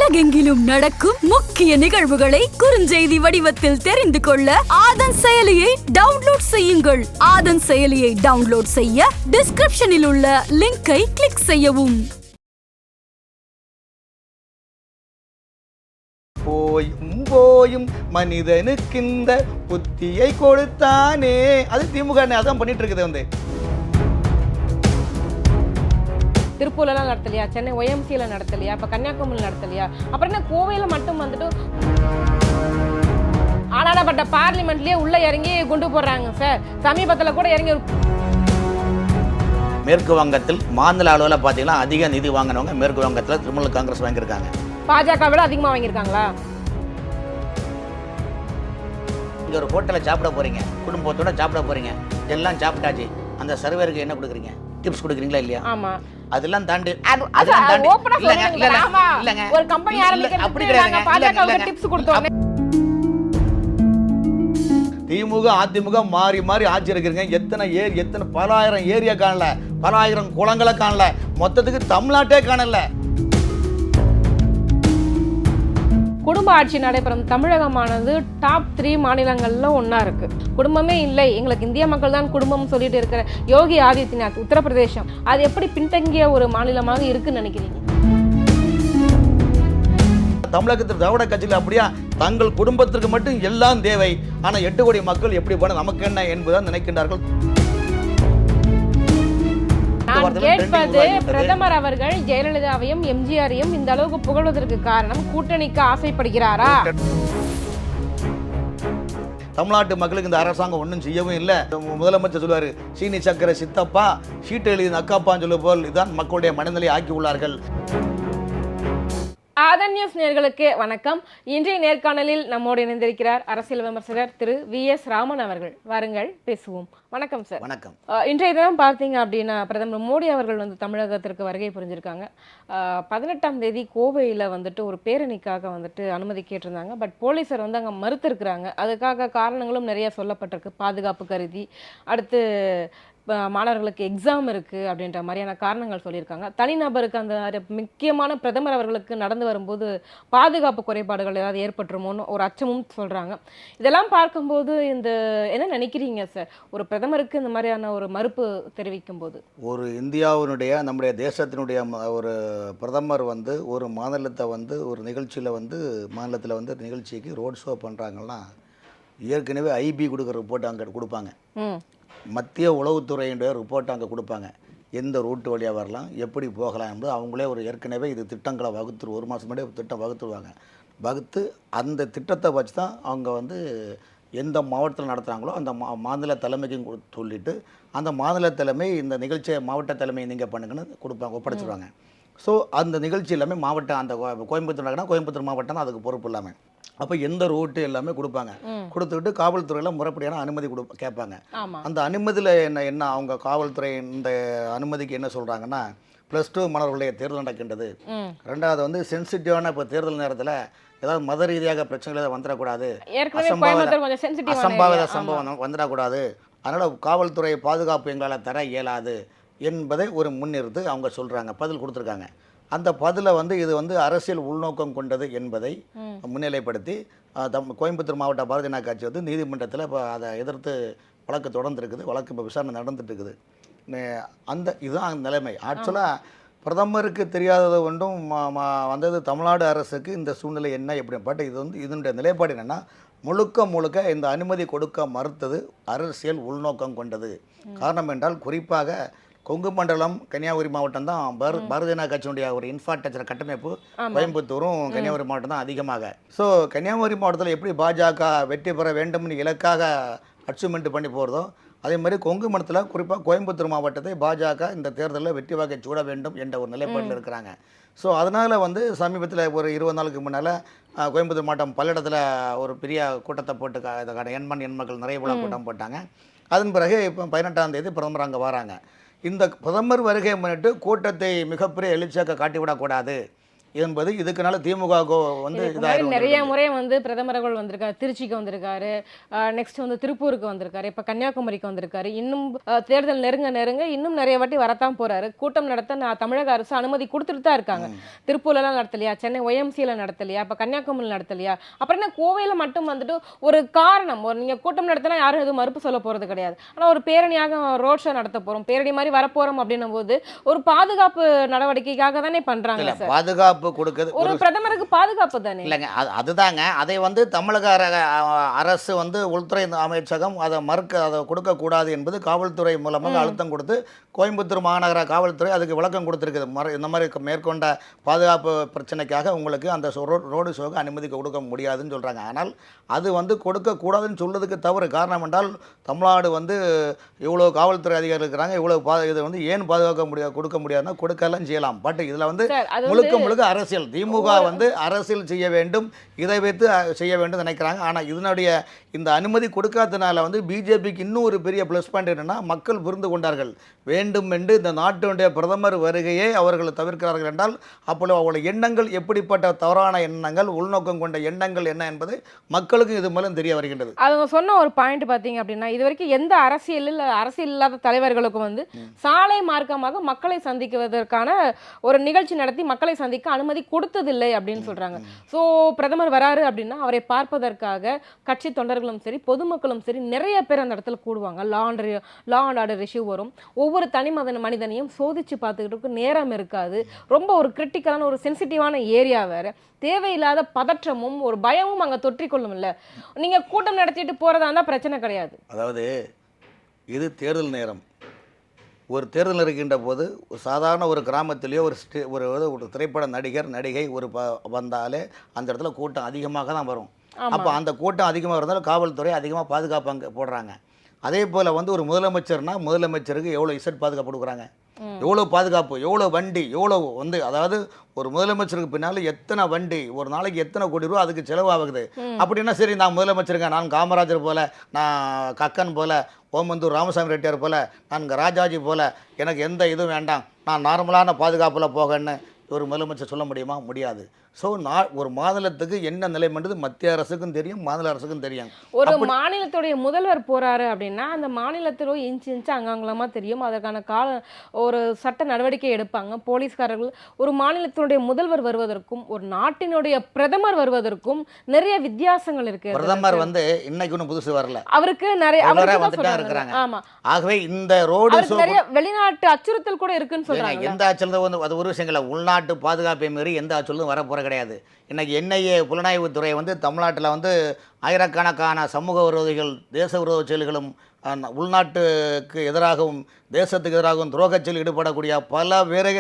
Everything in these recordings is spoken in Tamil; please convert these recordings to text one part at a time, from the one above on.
உலகெங்கிலும் நடக்கும் முக்கிய நிகழ்வுகளை குறுஞ்செய்தி வடிவத்தில் தெரிந்து கொள்ள ஆதன் செயலியை டவுன்லோட் செய்யுங்கள். ஆதன் செயலியை டவுன்லோட் செய்ய டிஸ்கிரிப்ஷனில் உள்ள லிங்கை கிளிக் செய்யவும். போயும் மனிதனுக்கிந்த புத்தியை கொடுத்தானே. அது திமுக அதான் பண்ணிட்டு இருக்குது. திருப்பூர்லாம் நடத்தலையா, சென்னை OMCல நடத்தலையா, இப்போ கன்னியாகுமரியில் நடத்தலையா, அப்புறம் என்ன கோவையில் மட்டும் வந்துட்டு ஆனாடப்பட்ட பார்லிமெண்ட்லயே உள்ள இறங்கி குண்டு போடுறாங்க சார். சமீபத்தில் கூட இறங்கி மேற்கு வங்கத்தில் மாநில அளவில் பார்த்தீங்கன்னா அதிக நிதி வாங்கினவங்க மேற்கு வங்கத்தில் திரிணாமுல் காங்கிரஸ் வாங்கியிருக்காங்க. பாஜக விட அதிகமாக வாங்கியிருக்காங்களா? இங்கே ஒரு ஹோட்டலில் சாப்பிட போறீங்க, குடும்பத்தோட சாப்பிட போறீங்க, எல்லாம் சாப்பிட்டாச்சு. அந்த சர்வருக்கு என்ன கொடுக்குறீங்க? டிப்ஸ் கொடுக்குறீங்களா இல்லையா? ஆமா. அதெல்லாம் தாண்டி ஒரு கம்பெனி ஆரம்பிக்கிறதுக்கு டிப்ஸ் கொடுத்தோம். திமுக அதிமுக மாறி மாறி ஆட்சி இருக்கிறீங்க. எத்தனை பல ஆயிரம் ஏரியா காணல, பல ஆயிரம் குளங்களை காணல, மொத்தத்துக்கு தமிழ்நாட்டே காணல. குடும்ப ஆட்சி நடைபெறும் தமிழகமானது டாப் 3 மாநிலங்கள்ல ஒன்னா இருக்கு. குடும்பமே இல்லை, எங்களுக்கு இந்திய மக்கள் தான் குடும்பம் சொல்லிட்டு இருக்கிற யோகி ஆதித்யநாத் உத்தரப்பிரதேசம், அது எப்படி பின்தங்கிய ஒரு மாநிலமாக இருக்குன்னு நினைக்கிறீங்க? தமிழகத்தில் திராவிட கட்சியில் அப்படியா தங்கள் குடும்பத்திற்கு மட்டும் எல்லாம் தேவை, ஆனா 8 கோடி மக்கள் எப்படி போன நமக்கு என்ன என்பதுதான் நினைக்கின்றார்கள். நான் கேட்பது, பிரதமர் அவர்கள் ஜெயலலிதாவையும் எம்ஜிஆரையும் இந்த அளவுக்கு புகழ்வதற்கு காரணம் கூட்டணிக்கு ஆசைப்படுகிறாரா? தமிழ்நாட்டு மக்களுக்கு இந்த அரசாங்கம் ஒன்றும் செய்யவும் இல்லை. முதலமைச்சர் சொல்லுவாரு, சீனி சக்கரை சித்தப்பா சீட்டு எழுதி அக்காப்பான்னு சொல்ல போல் இதுதான் மக்களுடைய மனநிலை ஆக்கி உள்ளார்கள். ஆதன் நியூஸ் நேயர்களுக்கு வணக்கம். இன்றைய நேர்காணலில் நம்மோடு இணைந்திருக்கிறார் அரசியல் விமர்சகர் திரு VS ராமன் அவர்கள். வாருங்கள் பேசுவோம். வணக்கம் சார். வணக்கம். இன்றைய தினம் பார்த்தீங்க அப்படின்னா பிரதமர் மோடி அவர்கள் தமிழகத்திற்கு வருகை புரிஞ்சிருக்காங்க. 18ஆம் தேதி கோவையில் ஒரு பேரணிக்காக அனுமதி கேட்டிருந்தாங்க. பட் போலீஸார் அங்கே மறுத்திருக்கிறாங்க. அதுக்காக காரணங்களும் நிறைய சொல்லப்பட்டிருக்கு. பாதுகாப்பு கருதி, அடுத்து மாணவர்களுக்கு எக்ஸாம் இருக்குது அப்படின்ற மாதிரியான காரணங்கள் சொல்லியிருக்காங்க. தனிநபருக்கு அந்த முக்கியமான பிரதமர் அவர்களுக்கு நடந்து வரும்போது பாதுகாப்பு குறைபாடுகள் ஏதாவது ஏற்பட்டுருமோன்னு ஒரு அச்சமும் சொல்கிறாங்க. இதெல்லாம் பார்க்கும்போது என்ன நினைக்கிறீங்க சார், ஒரு பிரதமருக்கு இந்த மாதிரியான ஒரு மறுப்பு தெரிவிக்கும் போது? ஒரு இந்தியாவினுடைய நம்முடைய தேசத்தினுடைய ஒரு பிரதமர் ஒரு மாநிலத்தை ஒரு நிகழ்ச்சியில் மாநிலத்தில் நிகழ்ச்சிக்கு ரோட் ஷோ பண்ணுறாங்கன்னா ஏற்கனவே IB கொடுக்குற ரிப்போர்ட் அங்கே கொடுப்பாங்க. மத்திய உளவுத்துறையினுடைய ரிப்போர்ட் அங்கே கொடுப்பாங்க. எந்த ரூட்டு வழியாக வரலாம், எப்படி போகலாம் என்பது அவங்களே ஏற்கனவே இது திட்டங்களை ஒரு மாதம் முன்னாடி திட்டம் வகுத்து அந்த திட்டத்தை வச்சு தான் அவங்க எந்த மாவட்டத்தில் நடத்துகிறாங்களோ அந்த மாநில தலைமைக்கும் சொல்லிவிட்டு அந்த மாநில தலைமை இந்த நிகழ்ச்சியை மாவட்ட தலைமை நீங்கள் பண்ணுங்கன்னு ஒப்படைச்சிடுவாங்க. ஸோ அந்த நிகழ்ச்சி எல்லாமே மாவட்டம், அந்த கோயம்புத்தூர் நடக்குன்னா கோயம்புத்தூர் மாவட்டம் தான் அதுக்கு பொறுப்பு எல்லாமே. அப்போ எந்த ரூட்டு எல்லாமே கொடுப்பாங்க. கொடுத்துக்கிட்டு காவல்துறையில் முறைப்படியான அனுமதி கேட்பாங்க. அந்த அனுமதியில் என்ன அவங்க காவல்துறை இந்த அனுமதிக்கு என்ன சொல்கிறாங்கன்னா, +2 மாணவர்களுடைய தேர்தல் நடக்கின்றது. ரெண்டாவது சென்சிட்டிவான இப்போ தேர்தல் நேரத்தில் ஏதாவது மத ரீதியாக பிரச்சனைகள் வந்துடக்கூடாது, அசம்பாவித சம்பவம் வந்துடக்கூடாது, அதனால் காவல்துறை பாதுகாப்பு எங்களால் தர இயலாது என்பதை முன்னிறுத்து அவங்க சொல்கிறாங்க, பதில் கொடுத்துருக்காங்க. அந்த பதிலை இது அரசியல் உள்நோக்கம் கொண்டது என்பதை முன்னிலைப்படுத்தி கோயம்புத்தூர் மாவட்ட பாரதிய ஜனதா கட்சி நீதிமன்றத்தில் இப்போ அதை எதிர்த்து வழக்கு தொடர்ந்துருக்குது. வழக்கு இப்போ விசாரணை நடந்துட்டு இருக்குது. இதுதான் நிலைமை. ஆக்சுவலாக பிரதமருக்கு தெரியாதது ஒன்றும் தமிழ்நாடு அரசுக்கு இந்த சூழ்நிலை என்ன எப்படி. பட் இதனுடைய நிலைப்பாடு என்னென்னா, முழுக்க இந்த அனுமதி கொடுக்க மறுத்தது அரசியல் உள்நோக்கம் கொண்டது. காரணம் என்றால் குறிப்பாக கொங்கு மண்டலம் கன்னியாகுமரி மாவட்டம் தான் பாரதிய ஜனதா கட்சியினுடைய ஒரு இன்ஃப்ராஸ்ட்ரக்சர் கட்டமைப்பு கோயம்புத்தூரும் கன்னியாகுமரி மாவட்டம் தான் அதிகமாக. ஸோ கன்னியாகுமரி மாவட்டத்தில் எப்படி பாஜக வெற்றி பெற வேண்டும்னு இலக்காக அச்சீவ்மெண்ட் பண்ணி போகிறதோ, அதே மாதிரி கொங்கு மண்டலத்தில் குறிப்பாக கோயம்புத்தூர் மாவட்டத்தை பாஜக இந்த தேர்தலில் வெற்றி வாகை சூட வேண்டும் என்ற ஒரு நிலைப்பாட்டில் இருக்கிறாங்க. ஸோ அதனால் சமீபத்தில் ஒரு 20 நாளுக்கு முன்னால் கோயம்புத்தூர் மாவட்டம் பல்லடத்தில் ஒரு பெரிய கூட்டத்தை போட்டு எண்மக்கள் நிறைய விழா கூட்டம் போட்டாங்க. அதன் பிறகு இப்போ 18ஆம் தேதி பிரதமர் அங்கே வராங்க. இந்த பிரதமர் வருகை முன்னிட்டு கூட்டத்தை மிகப்பெரிய எழுச்சியாக காட்டிவிடக்கூடாது என்பது இதுக்குனால திமுக வந்து இதுக்கு முன்னாடி இதாக நிறைய முறை வந்து பிரதமர்கள் வந்திருக்காரு, திருச்சிக்கு வந்திருக்காரு, நெக்ஸ்ட் வந்து திருப்பூருக்கு வந்திருக்காரு, இப்ப கன்னியாகுமரிக்கு வந்திருக்காரு. இன்னும் தேர்தல் நெருங்க நெருங்க இன்னும் நிறைய வாட்டி வரத்தான் போறாரு. கூட்டம் நடத்த தமிழக அரசு அனுமதி கொடுத்துட்டு தான் இருக்காங்க. திருப்பூர்லாம் நடத்தலையா, சென்னை OMCல நடத்தலையா, இப்ப கன்னியாகுமரியில் நடத்தலையா, அப்புறம் என்ன கோவையில மட்டும் வந்துட்டு ஒரு காரணம், ஒரு நீங்க கூட்டம் நடத்தினா யாரும் எதுவும் மறுப்பு சொல்ல போறது கிடையாது. ஆனா ஒரு பேரணியாக ரோட் ஷோ நடத்த போறோம், பேரணி மாதிரி வரப்போறோம் அப்படின்னும் போது ஒரு பாதுகாப்பு நடவடிக்கைக்காக தானே பண்றாங்க சார். பாதுகாப்பு கொடுக்குது ஒரு பிரதமருக்கு பாதுகாப்பு தானே. இல்லைங்க, அதுதாங்க. அதை வந்து தமிழக அரசு வந்து உள்துறை அமைச்சகம் அதை கொடுக்கக்கூடாது என்பது காவல்துறை மூலமாக அழுத்தம் கொடுத்து கோயம்புத்தூர் மாநகர காவல்துறை அதுக்கு விளக்கம் கொடுத்துருக்குது. இந்த மாதிரி மேற்கொண்ட பாதுகாப்பு பிரச்சனைக்காக உங்களுக்கு அந்த ரோடு ஷோக்கு அனுமதி கொடுக்க முடியாதுன்னு சொல்கிறாங்க. ஆனால் அது வந்து கொடுக்கக்கூடாதுன்னு சொல்றதுக்கு தவறு. காரணம் என்றால் தமிழ்நாடு வந்து இவ்வளோ காவல்துறை அதிகாரிகள் இருக்கிறாங்க, இவ்வளோ இதை வந்து ஏன் பாதுகாக்க கொடுக்க முடியாதுன்னா கொடுக்கலாம் செய்யலாம். பட் இதில் வந்து முழுக்க அரசியல், திமுக வந்து அரசியல் செய்ய வேண்டும், இதை வைத்து செய்ய வேண்டும் நினைக்கிறாங்க. ஆனால் இதனுடைய இந்த அனுமதி கொடுக்காதனால வந்து பிஜேபிக்கு இன்னும் ஒரு பெரிய ப்ளஸ் பாயிண்ட் என்னென்னா, மக்கள் புரிந்து கொண்டார்கள். வேண்டும் என்று இந்த நாட்டினுடைய பிரதமர் வருகையை அவர்கள் தவிர்க்கிறார்கள் என்றால் அப்பொழுது அவருடைய எண்ணங்கள் எப்படிப்பட்ட தவறான எண்ணங்கள், உள்நோக்கம் கொண்ட எண்ணங்கள் என்ன என்பது மக்களுக்கும் இது மூலம் தெரிய வருகின்றது. அவங்க சொன்ன ஒரு பாயிண்ட் பார்த்தீங்க அப்படின்னா, இது வரைக்கும் எந்த அரசியல் இல்லாத தலைவர்களுக்கும் வந்து சாலை மார்க்கமாக மக்களை சந்திக்குவதற்கான ஒரு நிகழ்ச்சி நடத்தி மக்களை சந்திக்க அனுமதி கொடுத்ததில்லை அப்படின்னு சொல்றாங்க. ஸோ பிரதமர் வராரு அப்படின்னா அவரை பார்ப்பதற்காக கட்சி தொண்டர்களும் சரி பொதுமக்களும் சரி நிறைய பேர் அந்த இடத்துல கூடுவாங்க. லா அண்ட் ஆர்டர் இஷ்யூ வரும். ஒவ்வொரு தனி மனிதனையும் சோதிச்சு பார்த்துக்கிட்டு நேரம் இருக்காது. ரொம்ப ஒரு கிரிட்டிக்கலான ஒரு சென்சிட்டிவான ஏரியா வேற. தேவையில்லாத பதற்றமும் ஒரு பயமும் அங்கே தொற்றிக்கொள்ளும். இல்லை நீங்க கூட்டம் நடத்திட்டு போறதா இருந்தால் பிரச்சனை கிடையாது. அதாவது இது தேர்தல் நேரம். ஒரு தேர்தல் இருக்கின்ற போது சாதாரண ஒரு கிராமத்திலேயோ ஒரு திரைப்பட நடிகை வந்தாலே அந்த இடத்துல கூட்டம் அதிகமாக தான் வரும். அப்போ அந்த கூட்டம் அதிகமாக இருந்தாலும் காவல்துறை அதிகமாக பாதுகாப்பு போடுறாங்க. அதே போல் வந்து ஒரு முதலமைச்சர்னா முதலமைச்சருக்கு எவ்வளோ பாதுகாப்பு கொடுக்குறாங்க, எவ்வளோ பாதுகாப்பு, எவ்வளோ வண்டி, எவ்வளோ வந்து அதாவது ஒரு முதலமைச்சருக்கு பின்னால் எத்தனை வண்டி, ஒரு நாளைக்கு எத்தனை கோடி ரூபா அதுக்கு செலவாகுது. அப்படின்னா சரி, நான் முதலமைச்சருங்க, நான் காமராஜர் போல், நான் கக்கன் போல், ஓமந்தூர் ராமசாமி ரெட்டியார் போல், நான் ராஜாஜி போல், எனக்கு எந்த இதுவும் வேண்டாம், நான் நார்மலான பாதுகாப்பில் போகன்னு ஒரு முதலமைச்சர் சொல்ல முடியுமா? முடியாது. ஸோ ஒரு மாநிலத்துக்கு என்ன நிலைமைன்றது மத்திய அரசுக்கும் தெரியும், மாநில அரசுக்கும் தெரியும். ஒரு மாநிலத்துடைய முதல்வர் போறாரு அப்படின்னா அந்த மாநிலத்திலோ இன்ச்சு அங்கங்கலமா தெரியும். அதற்கான ஒரு சட்ட நடவடிக்கை எடுப்பாங்க போலீஸ்காரர்கள். ஒரு மாநிலத்தினுடைய முதல்வர் வருவதற்கும் ஒரு நாட்டினுடைய பிரதமர் வருவதற்கும் நிறைய வித்தியாசங்கள் இருக்கு. பிரதமர் வந்து இன்னைக்கு ஒன்றும் புதுசு வரல, அவருக்கு நிறைய இருக்கிறாங்க. ஆமா, ஆகவே இந்த ரோடு நிறைய வெளிநாட்டு அச்சுறுத்தல் கூட இருக்குன்னு சொல்றாங்க. எந்த அச்சுறுத்தல் வந்து அது ஒரு விஷயங்கள உள்நாட்டு பாதுகாப்பை மீறி எந்த அச்சுறுத்தலும் வரப்போற கிடையாது. இன்னைக்கு NIA புலனாய்வுத்துறை வந்து தமிழ்நாட்டில் வந்து ஆயிரக்கணக்கான சமூக விரோதிகள், தேச விரோத செயல்களும் உள்நாட்டுக்கு எதிராகவும் தேசத்துக்கு எதிராகவும் துரோகச்செயல் ஈடுபடக்கூடிய பல பேரை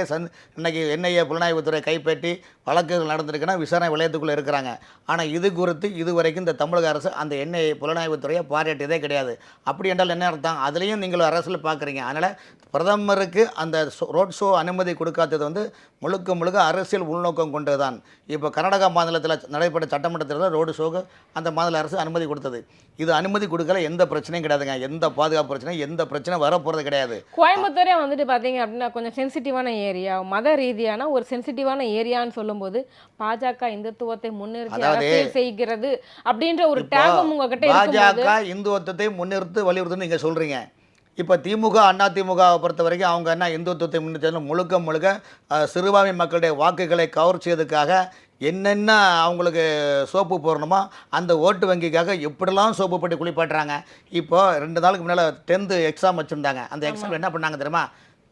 இன்னைக்கு NIA புலனாய்வுத்துறை கைப்பற்றி வழக்குகள் நடந்திருக்குன்னா விசாரணை வளையத்துக்குள்ளே இருக்கிறாங்க. ஆனால் இது குறித்து இதுவரைக்கும் இந்த தமிழக அரசு அந்த NIA புலனாய்வுத்துறையை பாராட்டியதே கிடையாது. அப்படி என்றால் என்ன அர்த்தம்? அதுலேயும் நீங்கள் அரசில் பார்க்குறீங்க. அதனால் பிரதமருக்கு அந்த ரோட் ஷோ அனுமதி கொடுக்காதது வந்து முழுக்க அரசியல் உள்நோக்கம் கொண்டது தான். இப்போ கர்நாடகா மாநிலத்தில் நடைபெற்ற சட்டமன்ற தேர்தலில் ரோடு ஷோக்கு அந்த மாநில அரசு அனுமதி கொடுத்தது. இது அனுமதி கொடுக்கல, எந்த பிரச்சனையும் கிடையாதுங்க. எந்த பாதுகாப்பு பிரச்சனை, எந்த பிரச்சனை வரப்போகிறது கிடையாது. கோயம்புத்தூரே வந்துட்டு பார்த்தீங்க அப்படின்னா கொஞ்சம் சென்சிட்டிவான ஏரியா, மத ரீதியான ஒரு சென்சிட்டிவான ஏரியான்னு சொல்லும்போது பாஜக இந்துத்துவத்தை முன்னிறுத்தி அரசியல் செய்கிறது அப்படின்ற ஒரு டேகம் உங்ககிட்ட பாஜக இந்துத்துவத்தை முன்னிறுத்தி வலியுறுத்துன்னு நீங்கள் சொல்கிறீங்க. இப்போ திமுக அதிமுக பொறுத்த வரைக்கும் அவங்க என்ன இந்துத்துவத்தை முன்னிறுத்தி முழுக்க சிறுபான்மை மக்களுடைய வாக்குகளை கவர் செய்வதற்காக என்னென்ன அவங்களுக்கு சோப்பு போடணுமோ அந்த ஓட்டு வங்கிக்காக எப்படிலாம் சோப்பு போட்டு குளிப்பாட்டுறாங்க. இப்போ 2 நாளுக்கு முன்னால் 10th எக்ஸாம் வச்சுருந்தாங்க. அந்த எக்ஸாம் என்ன பண்ணாங்க தெரியுமா?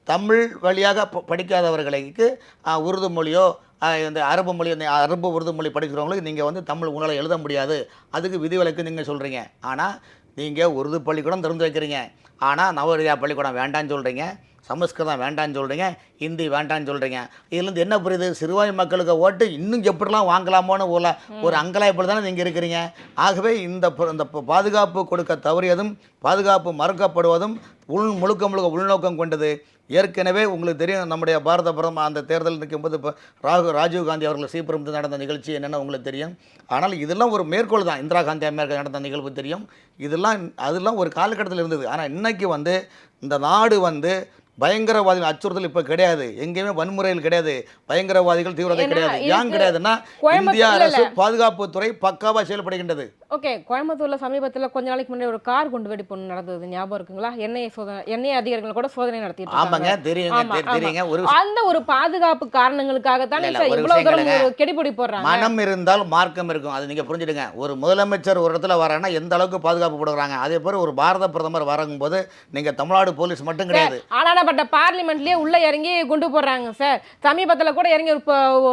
தமிழ் வழியாக படிக்காதவர்களுக்கு உருது மொழியோ இந்த அரபு மொழி, அரபு உருது மொழி படிக்கிறவங்களுக்கு நீங்கள் வந்து தமிழ் உங்களால் எழுத முடியாது, அதுக்கு விதிவிலக்கு நீங்கள் சொல்கிறீங்க. ஆனால் நீங்கள் உருது பள்ளிக்கூடம் திறந்து வைக்கிறீங்க, ஆனால் நவோதயா பள்ளிக்கூடம் வேண்டான்னு சொல்கிறீங்க, சமஸ்கிருதம் வேண்டான்னு சொல்கிறீங்க, ஹிந்தி வேண்டான்னு சொல்கிறீங்க. இதுலேருந்து என்ன புரியுது? சிறுபான்மை மக்களுக்கு ஓட்டு இன்னும் எப்படிலாம் வாங்கலாமோன்னு ஒரு அங்கலாய்ப்பில் தானே நீங்கள் இருக்கிறீங்க. ஆகவே இந்த பாதுகாப்பு கொடுக்க தவறியதும் பாதுகாப்பு மறுக்கப்படுவதும் முழுக்க உள்நோக்கம் கொண்டது. ஏற்கனவே உங்களுக்கு தெரியும், நம்முடைய பாரத பிரதமர் அந்த தேர்தல் நிற்கும்போது இப்போ ராஜீவ்காந்தி அவர்கள் சீப்பரத்தில் நடந்த நிகழ்ச்சி என்னென்னு உங்களுக்கு தெரியும். ஆனால் இதெல்லாம் ஒரு மேற்கோள் தான். இந்திரா காந்தி அம்மையார் நடந்த நிகழ்வு தெரியும். அதெல்லாம் ஒரு காலகட்டத்தில் இருந்தது. ஆனால் இன்றைக்கி வந்து இந்த நாடு வந்து பயங்கரவாதிகள் அச்சுறுத்தல் இப்போ கிடையாது, எங்கேயுமே வன்முறைகள் கிடையாது, பயங்கரவாதிகள் தீவிரவாதி கிடையாது. ஏன் கிடையாதுன்னா இந்திய அரசு பாதுகாப்புத்துறை பக்காவாக செயல்படுகின்றது. ஓகே, கோயம்புத்தூர்ல சமீபத்துல கொஞ்ச நாளைக்கு முன்னாடி ஒரு கார் குண்டு வெடிப்பு நடந்தது, ஞாபகம் இருக்குங்களா? எண்ணெய் அதிகாரிகள் கூட சோதனை நடத்திட்டு ஆமாங்க, தெரியுங்க. அந்த ஒரு பாதுகாப்பு காரணங்களுக்காக தானே இவ்வளவு தூரம் ஒரு கெடிபிடி போடுறாங்க. மனம் இருந்தால் மார்க்கம் இருக்கும், அது நீங்க புரிஞ்சுடுங்க. ஒரு முதலமைச்சர் ஒரு இடத்துல வராங்கன்னா எந்த அளவுக்கு பாதுகாப்பு போடுறாங்க, அதே போல ஒரு பாரத பிரதமர் வரும்போது நீங்க தமிழ்நாடு போலீஸ் மட்டும் கிடையாது, ஆனாடப்பட்ட பார்லிமெண்ட்லயே உள்ள இறங்கி குண்டு போடுறாங்க சார். சமீபத்துல கூட இறங்கி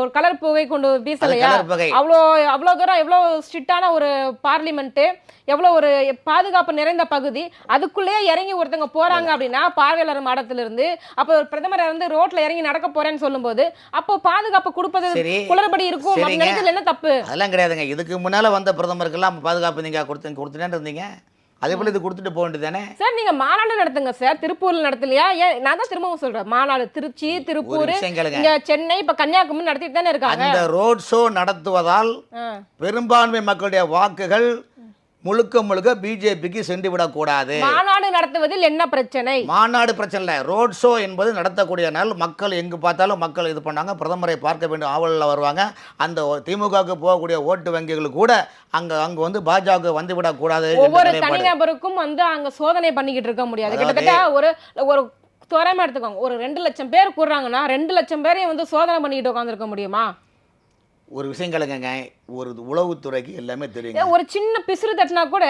ஒரு கலர் புகை கொண்டு வீசலையா? அவ்வளோ தூரம் எவ்வளோ ஸ்ட்ரிக்டான ஒரு பார்லிமெண்ட், எவ்வளோ ஒரு பாதுகாப்பு நிறைந்த பகுதி, அதுக்குள்ளேயே இறங்கி ஒருத்தவங்க போறாங்க அப்படின்னா பார்வையாளர் மாடத்துல இருந்து, அப்போ ஒரு பிரதமர் வந்து ரோட்ல இறங்கி நடக்க போறேன்னு சொல்லும்போது அப்போ பாதுகாப்பு கொடுப்பது குளறுபடி இருக்கும் நினைக்கிறதுல என்ன தப்பு? அதெல்லாம் கிடையாதுங்க. இதுக்கு முன்னால வந்த பிரதமருக்கெல்லாம் பாதுகாப்பு நீங்க கொடுத்துட்டே இருந்தீங்க, அதே போல இது கொடுத்துட்டு போக வேண்டியதானே சார். நீங்க மாநாடு நடத்துங்க சார், திருப்பூர்ல நடத்தலையா? நான் தான் திரும்பவும் சொல்றேன், மாநாடு திருச்சி, திருப்பூர், இங்க சென்னை, இப்ப கன்னியாகுமரி நடத்திட்டு தானே இருக்காங்க. அந்த ரோட் ஷோ நடத்துவதால் பெரும்பான்மை மக்களுடைய வாக்குகள் முழுக்க பிஜேபிக்கு சென்று விடக்கூடாது. மாநாடு நடத்துவதில் என்ன பிரச்சனை? மாநாடு பிரச்சனை இல்லை, ரோட் ஷோ என்பது நடத்தக்கூடிய நாள். மக்கள் எங்கு பார்த்தாலும் மக்கள் இது பண்ணாங்க, பிரதமரை பார்க்க வேண்டும் ஆவலில் வருவாங்க. அந்த திமுகவுக்கு போகக்கூடிய ஓட்டு வங்கிகள் கூட அங்க வந்து பாஜக வந்து விடக்கூடாது. ஒவ்வொரு தனிநபருக்கும் வந்து அங்க சோதனை பண்ணிக்கிட்டு இருக்க முடியாது. கிட்டத்தட்ட ஒரு தோராயமா எடுத்துக்கோங்க, ஒரு 2 லட்சம் பேர் கூடுறாங்கன்னா 2 லட்சம் பேரையும் வந்து சோதனை பண்ணிக்கிட்டு உட்காந்துருக்க முடியுமா? ஒரு விஷயம் கலங்க, ஒரு உளவுத்துறைக்கு எல்லாமே தெரியுங்க. ஒரு சின்ன பிசுறு தட்டினா கூட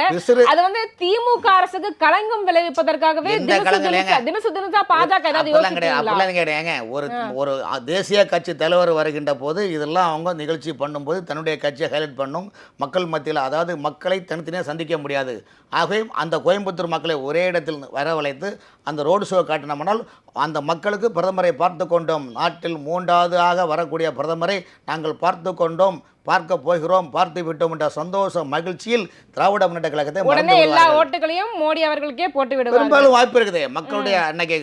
அது வந்து திமுக அரசுக்கு களங்கம் விளைவிப்பதற்காகவே தினசா பாஜக ஏதாவது யோசிக்கிறாங்க. ஒரு தேசிய கட்சி தலைவர் வருகின்ற போது இதெல்லாம் அவங்க நிகழ்ச்சி பண்ணும்போது தன்னுடைய கட்சியை ஹைலைட் பண்ணும், மக்கள் மத்தியில், அதாவது மக்களை தனித்தனியாக சந்திக்க முடியாது. ஆகவே அந்த கோயம்புத்தூர் மக்களை ஒரே இடத்தில் வரவழைத்து அந்த ரோடு ஷோ காட்டினோம்னால் அந்த மக்களுக்கு பிரதமரை பார்த்து கொண்டோம், நாட்டில் 3வது வரக்கூடிய பிரதமரை நாங்கள் பார்த்து கொண்டோம், பார்க்க போகிறோம், பார்த்து விட்டோம் என்ற சந்தோஷ மகிழ்ச்சியில் திராவிட முன்னேற்ற கழகத்தை உடனே எல்லா ஓட்டுகளையும் மோடி அவர்களுக்கே போட்டு விடுவாங்க. பெரும்பாலும் வாய்ப்பு இருக்குது மக்களுடைய அன்னைக்கு,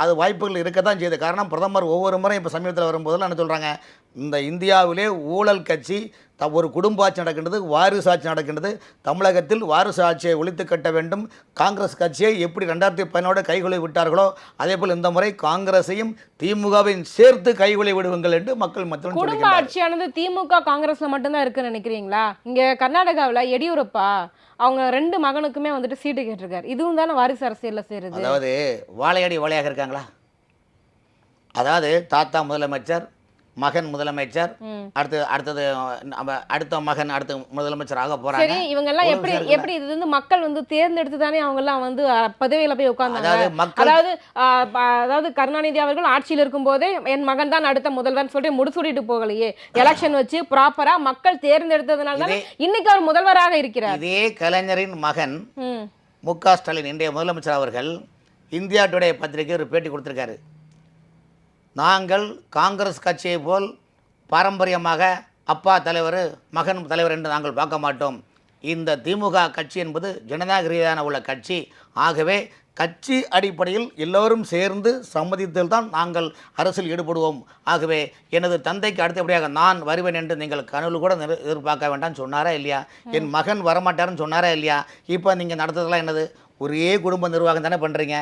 அது வாய்ப்புகள் இருக்கத்தான் செய்யுது. காரணம் பிரதமர் ஒவ்வொரு முறையும் இப்போ சமீபத்தில் வரும்போதெல்லாம் என்ன சொல்கிறாங்க, இந்த இந்தியாவிலே ஊழல் கட்சி ஒரு குடும்ப ஆட்சி நடக்கின்றது, வாரிசு ஆட்சி நடக்கின்றது, தமிழகத்தில் வாரிசு ஆட்சியை ஒழித்து கட்ட வேண்டும். காங்கிரஸ் கட்சியை எப்படி 2017 கைகொலை விட்டார்களோ அதே போல் இந்த முறை காங்கிரஸையும் திமுகவையும் சேர்த்து கைகொலை விடுவீங்கள் என்று மக்கள் மத்தியில் குடும்ப ஆட்சியானது திமுக காங்கிரஸ்ல மட்டும்தான் இருக்குன்னு நினைக்கிறீங்களா? இங்க கர்நாடகாவில் எடியூரப்பா அவங்க 2 மகனுக்குமே வந்துட்டு சீட்டு கேட்டிருக்காரு. இதுவும் தானே வாரிசு அரசியல்ல சேருது. அதாவது வாழையடி வாழையாக இருக்காங்களா? அதாவது தாத்தா முதலமைச்சர், மகன் முதலமைச்சர், அடுத்த மகன் அடுத்த முதலமைச்சர் ஆக போறாங்க. சரி, இவங்க எல்லாம் எப்படி இது வந்து மக்கள் வந்து தேர்ந்தெடுத்து தானே அவங்க எல்லாம் வந்து பதவியில போய் உட்கார்ந்தாங்க. அதாவது கருணாநிதி அவர்கள் ஆட்சியில் இருக்கும் போதே என் மகன் தான் அடுத்த முதல்வர் சொல்லி முடிசூடிட்டு போகலையே, எலெக்ஷன் வச்சு ப்ராப்பரா மக்கள் தேர்ந்தெடுத்ததுனால தான் இன்னைக்கு அவர் முதல்வராக இருக்கிறார். இதே கலைஞரின் மகன் மு.க. ஸ்டாலின் இன்றைய முதலமைச்சர் அவர்கள் இந்தியா டுடே பத்திரிகை ஒரு பேட்டி கொடுத்திருக்காரு. நாங்கள் காங்கிரஸ் கட்சியை போல் பாரம்பரியமாக அப்பா தலைவர் மகன் தலைவர் என்று நாங்கள் பார்க்க மாட்டோம். இந்த திமுக கட்சி என்பது ஜனநாயக ரீதியான உள்ள கட்சி. ஆகவே கட்சி அடிப்படையில் எல்லோரும் சேர்ந்து சம்மதித்தில் தான் நாங்கள் அரசியல் ஈடுபடுவோம். ஆகவே எனது தந்தைக்கு அடுத்தபடியாக நான் வருவேன் என்று நீங்கள் கனவு கூட எதிர்பார்க்க வேண்டாம்னு சொன்னாரா இல்லையா? என் மகன் வரமாட்டாருன்னு சொன்னாரா இல்லையா? இப்போ நீங்கள் நடத்துறதுலாம் என்னது? ஒரே குடும்ப நிர்வாகம் தானே பண்ணுறீங்க.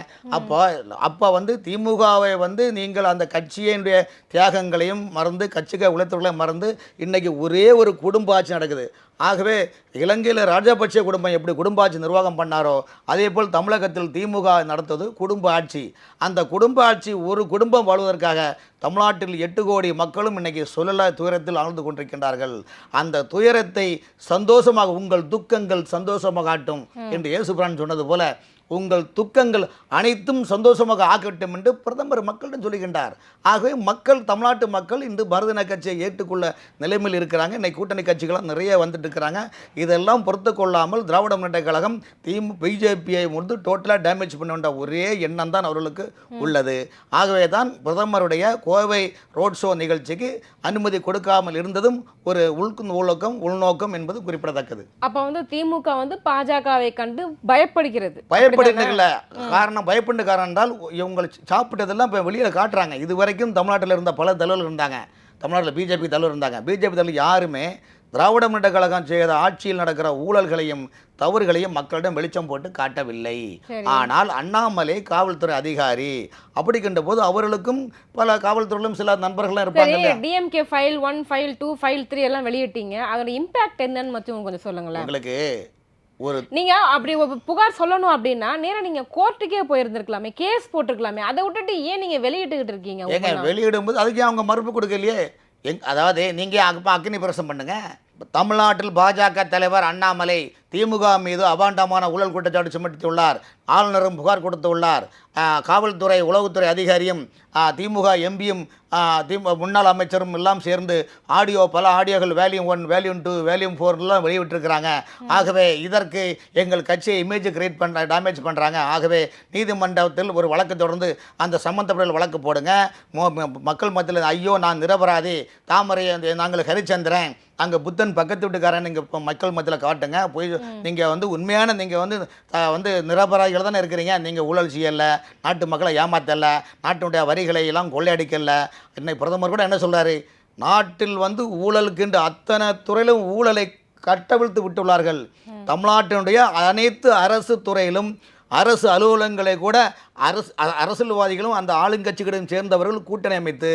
அப்போ வந்து திமுகவை வந்து நீங்கள் அந்த கட்சியினுடைய தியாகங்களையும் மறந்து, கட்சிக்கு உழைத்தவர்களையும் மறந்து இன்றைக்கி ஒரே ஒரு குடும்ப ஆட்சி நடக்குது. ஆகவே இலங்கையில் ராஜபக்சே குடும்பம் எப்படி குடும்ப ஆட்சி நிர்வாகம் பண்ணாரோ அதே போல் தமிழகத்தில் திமுக நடத்துவது குடும்ப ஆட்சி. அந்த குடும்ப ஆட்சி ஒரு குடும்பம் வாழ்வதற்காக தமிழ்நாட்டில் 8 கோடி மக்களும் இன்றைக்கி சொல்லல துயரத்தில் ஆழ்ந்து கொண்டிருக்கின்றார்கள். அந்த துயரத்தை சந்தோஷமாக, உங்கள் துக்கங்கள் சந்தோஷமாக ஆட்டும் என்று இயேசுபிரான் சொன்னது போல உங்கள் துக்கங்கள் அனைத்தும் சந்தோஷமாக ஆக்கட்டும் என்று பிரதமர் மக்களிடம் சொல்லுகின்றார். ஆகவே மக்கள், தமிழ்நாட்டு மக்கள் இன்று பாரதிய கட்சியை ஏற்றுக்கொள்ள நிலைமையில் இருக்கிறாங்க. இன்னைக்கு கூட்டணி கட்சிகளாக நிறைய வந்துட்டு இருக்கிறாங்க. இதெல்லாம் பொறுத்து கொள்ளாமல் திராவிட முன்னேற்ற கழகம் பிஜேபியை வந்து டோட்டலாக டேமேஜ் பண்ண வேண்டிய ஒரே எண்ணம் தான் அவர்களுக்கு உள்ளது. ஆகவே தான் பிரதமருடைய கோவை ரோட் ஷோ நிகழ்ச்சிக்கு அனுமதி கொடுக்காமல் இருந்ததும் ஒரு உள்நோக்கம் என்பது குறிப்பிடத்தக்கது. அப்போ வந்து திமுக வந்து பாஜகவை கண்டு பயப்படுகிறது. காரணம் பயப்பட காரணம் என்றால் இவங்க சாப்பிட்டதெல்லாம் இப்போ வெளியில் காட்டுறாங்க. இதுவரைக்கும் தமிழ்நாட்டில் இருந்த பல தலைவர்கள் இருந்தாங்க, தமிழ்நாட்டில் பிஜேபி தலைவர் இருந்தாங்க. பிஜேபி தலைவர் யாருமே திராவிட முன்னேற்ற கழகம் செய்த ஆட்சியில் நடக்கிற ஊழல்களையும் தவறுகளையும் மக்களிடம் வெளிச்சம் போட்டு காட்டவில்லை. ஆனால் அண்ணாமலை காவல்துறை அதிகாரி அப்படிங்கின்ற போது அவர்களுக்கும் பல காவல்துறையிலும் சில நண்பர்கள்லாம் இருப்பாங்க. டிஎம்கே ஃபைல் 1 ஃபைல் 2 ஃபைல் 3 எல்லாம் வெளியிட்டீங்க, அதோட இம்பாக்ட் என்னன்னு மட்டும் கொஞ்சம் சொல்லுங்களேன். உங்களுக்கு ஒரு நீங்க அப்படி ஒரு புகார் சொல்லணும் அப்படின்னா நேரா நீங்க கோர்ட்டுக்கே போயிருந்திருக்கலாமே, கேஸ் போட்டிருக்கலாமே. அதை விட்டுட்டு ஏன் நீங்க வெளியிட்டுக்கிட்டு இருக்கீங்க? ஏங்க வெளியிடும்போது அதுக்கே அவங்க மறுப்பு கொடுக்கலையே. அதாவது நீங்கள் அக்னி பிரசம் பண்ணுங்க. தமிழ்நாட்டில் பாஜக தலைவர் அண்ணாமலை திமுக மீது அபாண்டமான ஊழல் குற்றச்சாட்டு சுமத்தியுள்ளார். ஆளுநரும் புகார் கொடுத்துள்ளார். காவல்துறை உளவுத்துறை அதிகாரியும் திமுக எம்பியும் முன்னாள் அமைச்சரும் எல்லாம் சேர்ந்து பல ஆடியோக்கள் வேல்யூம் 1 வேல்யூம் 2 வேல்யூம் 4 வெளியிட்டிருக்கிறாங்க. ஆகவே இதற்கு எங்கள் கட்சியை இமேஜ் கிரியேட் டேமேஜ் பண்ணுறாங்க. ஆகவே நீதிமன்றத்தில் ஒரு வழக்கு தொடர்ந்து அந்த சம்பந்தப்பட்ட வழக்கு போடுங்க. மக்கள் மத்தியில் ஐயோ நான் நிரபராதி, தாமரை நாங்கள் ஹரிச்சந்திரன், அங்கே புத்தன் பக்கத்து வீட்டுக்காரன் நீங்கள் இப்போ மக்கள் மத்தியில் காட்டுங்க. போய் நீங்கள் வந்து உண்மையான நீங்கள் வந்து நிரபராதிகள் தானே இருக்கிறீங்க. நீங்கள் ஊழல் செய்யலை, நாட்டு மக்களை ஏமாத்தலை, நாட்டினுடைய வரிகளை எல்லாம் கொள்ளையடிக்கலை. இன்னைக்கு பிரதமர் கூட என்ன சொல்கிறாரு, நாட்டில் வந்து ஊழலுக்குன்ற அத்தனை துறையிலும் ஊழலை கட்டவிழ்த்து விட்டுள்ளார்கள். தமிழ்நாட்டினுடைய அனைத்து அரசு துறையிலும் அரசு அலுவலகங்களை கூட அரசியல்வாதிகளும் அந்த ஆளுங்கட்சிகளிடம் சேர்ந்தவர்கள் கூட்டணி அமைத்து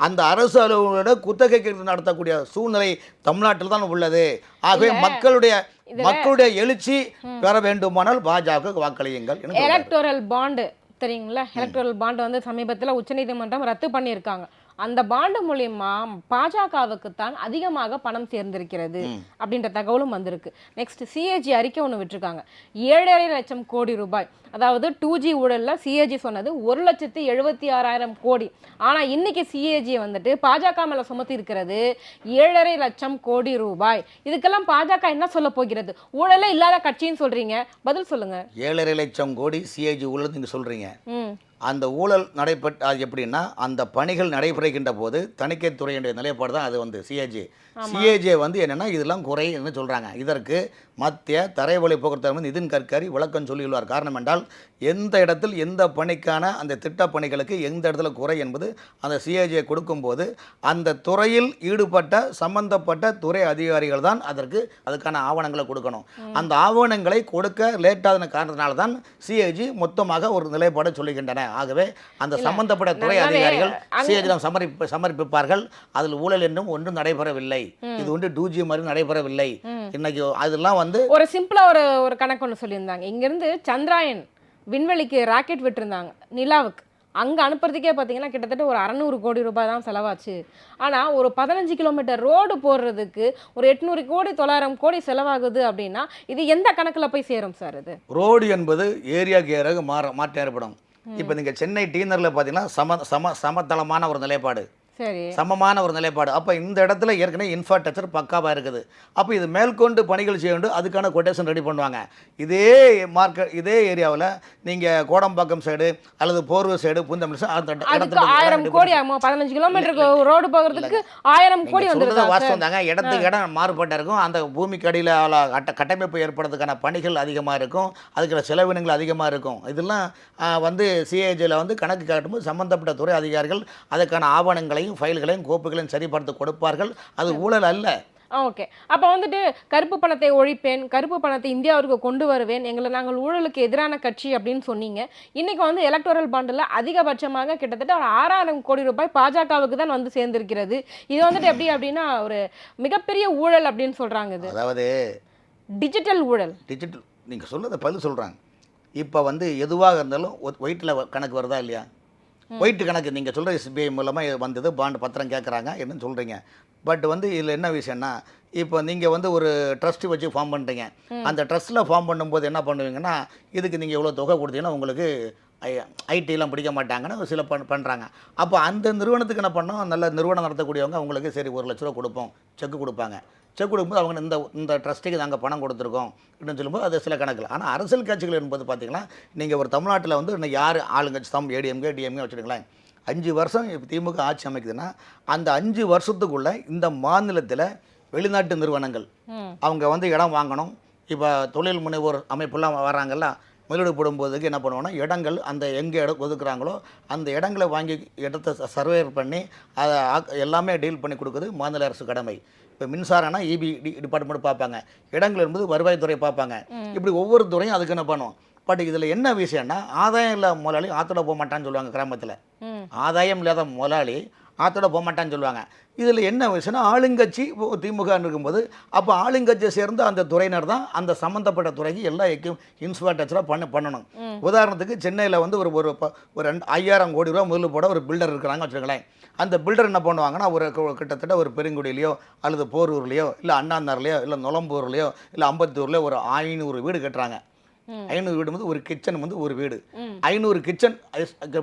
அந்த அரசு அலுவலர்களோட குத்தகைக்கு நடத்தக்கூடிய சூழ்நிலை தமிழ்நாட்டில் தான் உள்ளது. ஆகவே மக்களுடைய எழுச்சி பெற வேண்டுமானால் பாஜக வாக்களியுங்கள். எலக்டோரல் பாண்டு தெரியுங்களா? எலக்டோரல் பாண்டு வந்து சமீபத்தில் உச்சநீதிமன்றம் ரத்து பண்ணியிருக்காங்க. அந்த பாண்டு மூலியமா பாஜகவுக்கு தான் அதிகமாக பணம் சேர்ந்திருக்கிறது அப்படின்ற தகவலும் வந்திருக்கு. நெக்ஸ்ட் சிஏஜி அறிக்கை ஒன்று விட்டுருக்காங்க. 7.5 லட்சம் கோடி ரூபாய், அதாவது 2G ஊழல்ல சிஏஜி சொன்னது 1,76,000 கோடி. ஆனா இன்னைக்கு சிஏஜி வந்துட்டு பாஜக மேல சுமத்தி இருக்கிறது 7.5 லட்சம் கோடி ரூபாய். இதுக்கெல்லாம் பாஜக என்ன சொல்ல போகிறது? ஊழலே இல்லாத கட்சின்னு சொல்றீங்க, பதில் சொல்லுங்க. 7.5 லட்சம் கோடி சிஏஜி ஊழல் நீங்க சொல்றீங்க. அந்த ஊழல் அது எப்படின்னா, அந்த பணிகள் நடைபெறுகின்ற போது தணிக்கைத்துறையினுடைய நிலைப்பாடு தான் அது வந்து சிஏஜி வந்து என்னென்னா இதெல்லாம் குறைன்னு சொல்கிறாங்க. இதற்கு மத்திய தரைவழி போக்குவரத்து நிதின் கட்கரி விளக்கம் சொல்லியுள்ளார். காரணம் என்றால் எந்த இடத்தில் எந்த பணிக்கான அந்த திட்டப் பணிகளுக்கு எந்த இடத்துல குறை என்பது அந்த சிஏஜியை கொடுக்கும்போது அந்த துறையில் ஈடுபட்ட சம்பந்தப்பட்ட துறை அதிகாரிகள் தான் அதுக்கான ஆவணங்களை கொடுக்கணும். அந்த ஆவணங்களை கொடுக்க லேட்டான காரணத்தினால தான் சிஏஜி மொத்தமாக ஒரு நிலைப்பாடு சொல்லுகின்றன. ஆகவே அந்த சம்பந்தப்பட்ட துறை அதிகாரிகள் சிஏஜிடம் சமர்ப்பிப்பார்கள். அதில் ஊழல் என்றும் ஒன்றும் நடைபெறவில்லை. இது வந்து 2G மாதிரி நடைபெறவில்லை. இன்னைக்கு அதெல்லாம் வந்து ஒரு சிம்பிளா ஒரு கணக்கு ஒன்று சொல்லியிருந்தாங்க. இங்கிருந்து சந்திராயன் விண்வெளிக்கு ராக்கெட் விட்டுருந்தாங்க நிலாவுக்கு. அங்கே அனுப்புறதுக்கே பார்த்தீங்கன்னா கிட்டத்தட்ட ஒரு 600 கோடி ரூபாய் தான் செலவாச்சு. ஆனால் ஒரு 15 கிலோமீட்டர் ரோடு போடுறதுக்கு ஒரு 800 கோடி 900 கோடி செலவாகுது அப்படின்னா இது எந்த கணக்கில் போய் சேரும் சார்? இது ரோடு என்பது ஏரியாவுக்கு ஏறாக மாற்றம் ஏற்படும். இப்போ நீங்கள் சென்னை டீனரில் பார்த்தீங்கன்னா சமதளமான ஒரு நிலைப்பாடு, சமமான ஒரு நிலைப்பாடு. அப்போ இந்த இடத்துல ஏற்கனவே இன்ஃப்ராஸ்ட்ரக்சர் பக்காவாக இருக்குது. அப்போ இது மேற்கொண்டு பணிகள் செய்ய வேண்டும். அதுக்கான கொட்டேஷன் ரெடி பண்ணுவாங்க. இதே ஏரியாவில் நீங்கள் கோடம்பாக்கம் சைடு அல்லது போர்வூர் சைடு புந்தமிழ் 1000 கோடி 15 கிலோமீட்டருக்கு ரோடு போகிறதுக்கு 1000 கோடி வந்து வாஸ்தவம் தாங்க. இடத்துக்கு இடம் மாறுபட்ட இருக்கும். அந்த பூமிக்கு அடியில் கட்டமைப்பு ஏற்படுறதுக்கான பணிகள் அதிகமாக இருக்கும். அதுக்கான செலவினங்கள் அதிகமாக இருக்கும். இதெல்லாம் வந்து சிஏஜியில் வந்து கணக்கு காட்டும்போது சம்பந்தப்பட்ட துறை அதிகாரிகள் அதுக்கான ஆவணங்களையும் ஃபைல்களையும் கோப்புகளையும் சரிபார்த்து கொடுப்பார்கள். அது ஊழல் அல்ல. ஓகே. அப்போ வந்துட்டு கருப்பு பணத்தை ஒழிப்பேன், கருப்பு பணத்தை இந்தியாவிற்கு கொண்டு வருவேன், நாங்கள் ஊழலுக்கு எதிரான கட்சி அப்படின்னு சொன்னீங்க. இன்னைக்கு வந்து எலக்டோரல் பாண்டில் அதிகபட்சமாக கிட்டத்தட்ட ஒரு 6000 கோடி ரூபாய் பாஜகவுக்கு தான் வந்து சேர்ந்திருக்கிறது. இது வந்துட்டு எப்படி அப்படின்னா ஒரு மிகப்பெரிய ஊழல் அப்படின்னு சொல்றாங்க. இது அதாவது டிஜிட்டல் ஊழல். நீங்கள் சொல்றதை பதில் சொல்றாங்க. இப்போ வந்து எதுவாக இருந்தாலும் ஒயிட்டில் கணக்கு வருதா இல்லையா? ஒயிட்டு கணக்கு நீங்கள் சொல்கிற SBI மூலமாக வந்தது, பாண்டு பத்திரம் கேட்குறாங்க என்னன்னு சொல்கிறீங்க. பட் வந்து இதில் என்ன விஷயம்னா, இப்போ நீங்கள் வந்து ஒரு ட்ரஸ்ட் வச்சு ஃபார்ம் பண்ணுறீங்க. அந்த ட்ரஸ்ட்டில் ஃபார்ம் பண்ணும்போது என்ன பண்ணுவீங்கன்னா, இதுக்கு நீங்கள் எவ்வளோ தொகை கொடுத்தீங்கன்னா உங்களுக்கு ஐடிலாம் பிடிக்க மாட்டாங்கன்னு சில பண்ணுறாங்க. அப்போ அந்த நிறுவனத்துக்கு என்ன பண்ணோம், நல்ல நிறுவனம் நடத்தக்கூடியவங்க அவங்களுக்கு சரி 1 லட்ச ரூபா கொடுப்போம், செக்கு கொடுப்பாங்க. செக் கொடுக்கும்போது அவங்க இந்த ட்ரஸ்ட்டுக்கு நாங்கள் பணம் கொடுத்துருக்கோம் அப்படின்னு சொல்லும்போது அது சில கணக்கில். ஆனால் அரசியல் கட்சிகள் என்பது பார்த்திங்கன்னா, நீங்கள் ஒரு தமிழ்நாட்டில் வந்து இன்னும் யார் ஆளுங்கட்சி ஏடிஎம்கே டிஎம்கே வச்சுருங்களேன், 5 வருஷம் இப்போ திமுக ஆட்சி அமைக்குதுன்னா அந்த 5 வருஷத்துக்குள்ளே இந்த மாநிலத்தில் வெளிநாட்டு நிறுவனங்கள் அவங்க வந்து இடம் வாங்கணும். இப்போ தொழில் முனைவோர் அமைப்புலாம் வராங்கல்ல, முதலீடு போடும்போதுக்கு என்ன பண்ணுவோன்னா, இடங்கள் அந்த எங்கே இடம் ஒதுக்குறாங்களோ அந்த இடங்களை வாங்கி இடத்தை சர்வே பண்ணி அதை எல்லாமே டீல் பண்ணி கொடுக்குறது மாநில அரசு கடமை. இப்போ மின்சாரம்னா இபி டிபார்ட்மெண்ட் பார்ப்பாங்க, இடங்கள் என்பது வருவாய்த்துறை பார்ப்பாங்க. இப்படி ஒவ்வொரு துறையும் அதுக்கு என்ன பண்ணுவோம். பட் இதில் என்ன விஷயம்னா, ஆதாயம் இல்லாத முதலாளி ஆத்தோட போக மாட்டான்னு சொல்லுவாங்க கிராமத்தில். ஆதாயம் இல்லாத முதலாளி ஆத்தோட போக மாட்டான்னு சொல்லுவாங்க. இதில் என்ன விஷயம்னா, ஆளுங்கட்சி திமுக இருக்கும்போது அப்போ ஆளுங்கட்சியை சேர்ந்து அந்த துறையினர் தான் அந்த சம்மந்தப்பட்ட துறைக்கு எல்லா இன்ஃப்ராஸ்ட்ரக்சராக பண்ணணும். உதாரணத்துக்கு சென்னையில் வந்து ஒரு 5000 கோடி ரூபா முதல் போட ஒரு பில்டர் இருக்கிறாங்க வச்சுக்கோங்களேன். அந்த பில்டர் என்ன பண்ணுவாங்கன்னா, கிட்டத்தட்ட ஒரு பெருங்குடியிலையோ அல்லது போரூர்லையோ இல்லை அண்ணாநகர்லையோ இல்லை நுளம்பூர்லையோ இல்லை அம்பத்தூர்லையோ ஒரு 500 வீடு கட்டுறாங்க. 500 வீடு வந்து ஒரு கிச்சன் வந்து ஒரு வீடு 500 கிச்சன்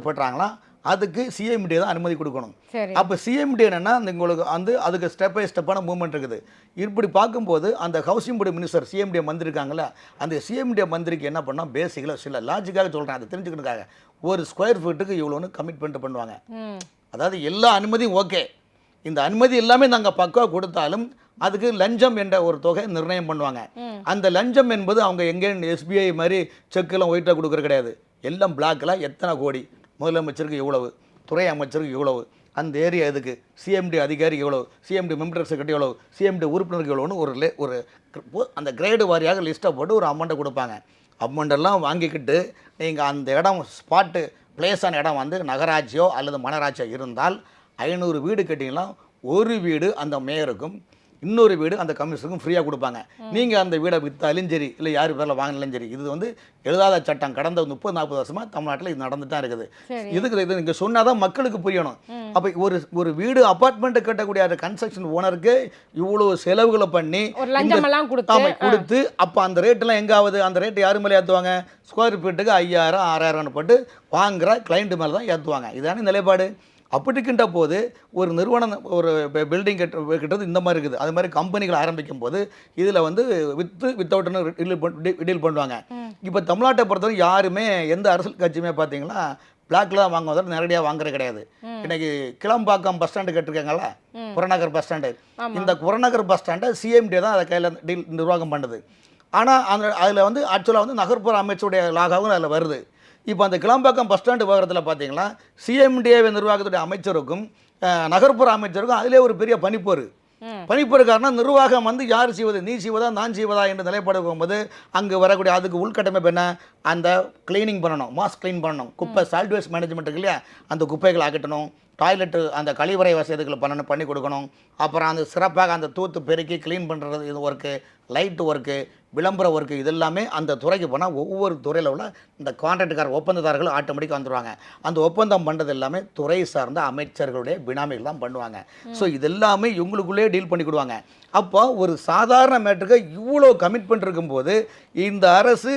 போட்டுறாங்களா, அதுக்கு சிஎம்டி தான் அனுமதி கொடுக்கணும். அப்போ சிஎம்டி என்னென்னா, உங்களுக்கு வந்து அதுக்கு ஸ்டெப் பை ஸ்டெப்பான மூவ்மெண்ட் இருக்குது. இப்படி பார்க்கும்போது அந்த ஹவுசிங் போர்டு மினிஸ்டர் சிஎம்டியை மந்திரிக்காங்கள, அந்த சிஎம்டியை மந்திரிக்கு என்ன பண்ணால் பேசிக்கலாக சில லாஜிக்காக சொல்கிறேன், அதை தெரிஞ்சுக்கிறதுக்காக ஒரு ஸ்கொயர் ஃபீட்டுக்கு இவ்வளோன்னு கமிட்மெண்ட் பண்ணுவாங்க. அதாவது எல்லா அனுமதியும் ஓகே, இந்த அனுமதி எல்லாமே நாங்கள் பக்காவாக கொடுத்தாலும் அதுக்கு லஞ்சம் என்ற ஒரு தொகை நிர்ணயம் பண்ணுவாங்க. அந்த லஞ்சம் என்பது அவங்க எங்கேன்னு எஸ்பிஐ மாதிரி செக்கெல்லாம் ஒயிட்டாக கொடுக்குறது கிடையாது. எல்லாம் பிளாக்கில் எத்தனை கோடி, முதலமைச்சருக்கு இவ்வளவு, துறை அமைச்சருக்கு இவ்வளவு, அந்த ஏரியா இதுக்கு, சிஎம்டி அதிகாரி இவ்வளவு, சிஎம்டி மெம்பர் செக்ரட்டரி எவ்வளவு, சிஎம்டி உறுப்பினருக்கு எவ்வளோன்னு ஒரு அந்த கிரேடு வாரியாக லிஸ்ட்டை போட்டு ஒரு அமௌண்ட்டை கொடுப்பாங்க. அமௌண்ட்டெல்லாம் வாங்கிக்கிட்டு நீங்கள் அந்த இடம் ஸ்பாட்டு பிளேஸான இடம் வந்து நகராட்சியோ அல்லது மாநகராட்சியோ இருந்தால் 500 வீடு கட்டிங்கன்னா ஒரு வீடு அந்த மேயருக்கும் இன்னொரு வீடு அந்த கமிஷனுக்கும் ஃப்ரீயாக கொடுப்பாங்க. நீங்கள் அந்த வீடை விற்றாலும் சரி இல்லை யார் பேரில் வாங்கினாலும் சரி, இது வந்து எழுதாத சட்டம். கடந்த 30-40 வருஷமாக தமிழ்நாட்டில் இது நடந்துட்டு தான் இருக்குது. இது நீங்கள் சொன்னால் தான் மக்களுக்கு புரியணும். அப்போ ஒரு வீடு அப்பார்ட்மெண்ட்டு கட்டக்கூடிய அந்த கன்ஸ்ட்ரக்ஷன் ஓனருக்கு இவ்வளோ செலவுகளை பண்ணி கொடுத்து அப்போ அந்த ரேட்டெல்லாம் எங்கே ஆகுது? அந்த ரேட்டு யார் மேலே ஏற்றுவாங்க? ஸ்கொயர் ஃபீட்டுக்கு 5000-6000 போட்டு வாங்குகிற கிளைண்ட்டு மேலே தான் ஏற்றுவாங்க. இதுதானே நிலைப்பாடு. அப்படி இருக்கின்ற போது ஒரு நிறுவனம் ஒரு பில்டிங் கிட்டது இந்த மாதிரி இருக்குது. அது மாதிரி கம்பெனிகள் ஆரம்பிக்கும் போது இதில் வந்து வித்தவுட்னு டீல் பண்ணுவாங்க. இப்போ தமிழ்நாட்டை பொறுத்தவரை யாருமே எந்த அரசியல் கட்சியுமே பார்த்தீங்கன்னா பிளாக்ல தான் வாங்குவதால் நேரடியாக வாங்குறது கிடையாது. இன்னைக்கு கிளம்பாக்கம் பஸ் ஸ்டாண்டு கட்டிருக்காங்களா, புறநகர் பஸ் ஸ்டாண்டு, இந்த புறநகர் பஸ் ஸ்டாண்டை சிஎம்டி தான் அதை கையில் நிர்வாகம் பண்ணுது. ஆனால் அதில் வந்து ஆக்சுவலாக வந்து நகர்ப்புற அமைச்சருடைய லாகாவும் அதில் வருது. இப்போ அந்த கிளம்பாக்கம் பஸ் ஸ்டாண்டு விவரத்தில் பார்த்தீங்கன்னா சிஎம்டிஏ நிர்வாகத்துடைய அமைச்சருக்கும் நகர்ப்புற அமைச்சருக்கும் அதிலே ஒரு பெரிய பனிப்போர் காரணம் நிர்வாகம் வந்து யார் செய்வது, நீ செய்வதா நான் செய்வதா என்ற நிலைப்பாடு போகும்போது அங்கே வரக்கூடிய அதுக்கு உள்கட்டமைப்பு என்ன, அந்த கிளீனிங் பண்ணணும், மாஸ் கிளீன் பண்ணணும், குப்பை சால்ட் வேஸ்ட் மேனேஜ்மெண்ட் இருக்கு இல்லையா, அந்த குப்பைகளை அகட்டணும், டாய்லெட்டு அந்த கழிவறை வசதிகளை பண்ணி கொடுக்கணும். அப்புறம் அந்த சிறப்பாக அந்த தூத்து பெருக்கி க்ளீன் பண்ணுறது இது ஒர்க்கு, லைட்டு ஒர்க்கு, விளம்பர ஒர்க்கு, இதெல்லாமே அந்த துறைக்கு போனால் ஒவ்வொரு துறையில் உள்ள இந்த கான்ட்ராக்டுக்கார ஒப்பந்ததாரர்கள் ஆட்டோமேட்டிக்காக வந்துடுவாங்க. அந்த ஒப்பந்தம் பண்ணுறது எல்லாமே துறை சார்ந்த அமைச்சர்களுடைய பினாமிகள் தான் பண்ணுவாங்க. ஸோ இதெல்லாமே இவங்களுக்குள்ளேயே டீல் பண்ணிக்கிடுவாங்க. அப்போ ஒரு சாதாரண மேட்டருக்கு இவ்வளோ கமிட்மெண்ட் இருக்கும்போது இந்த அரசு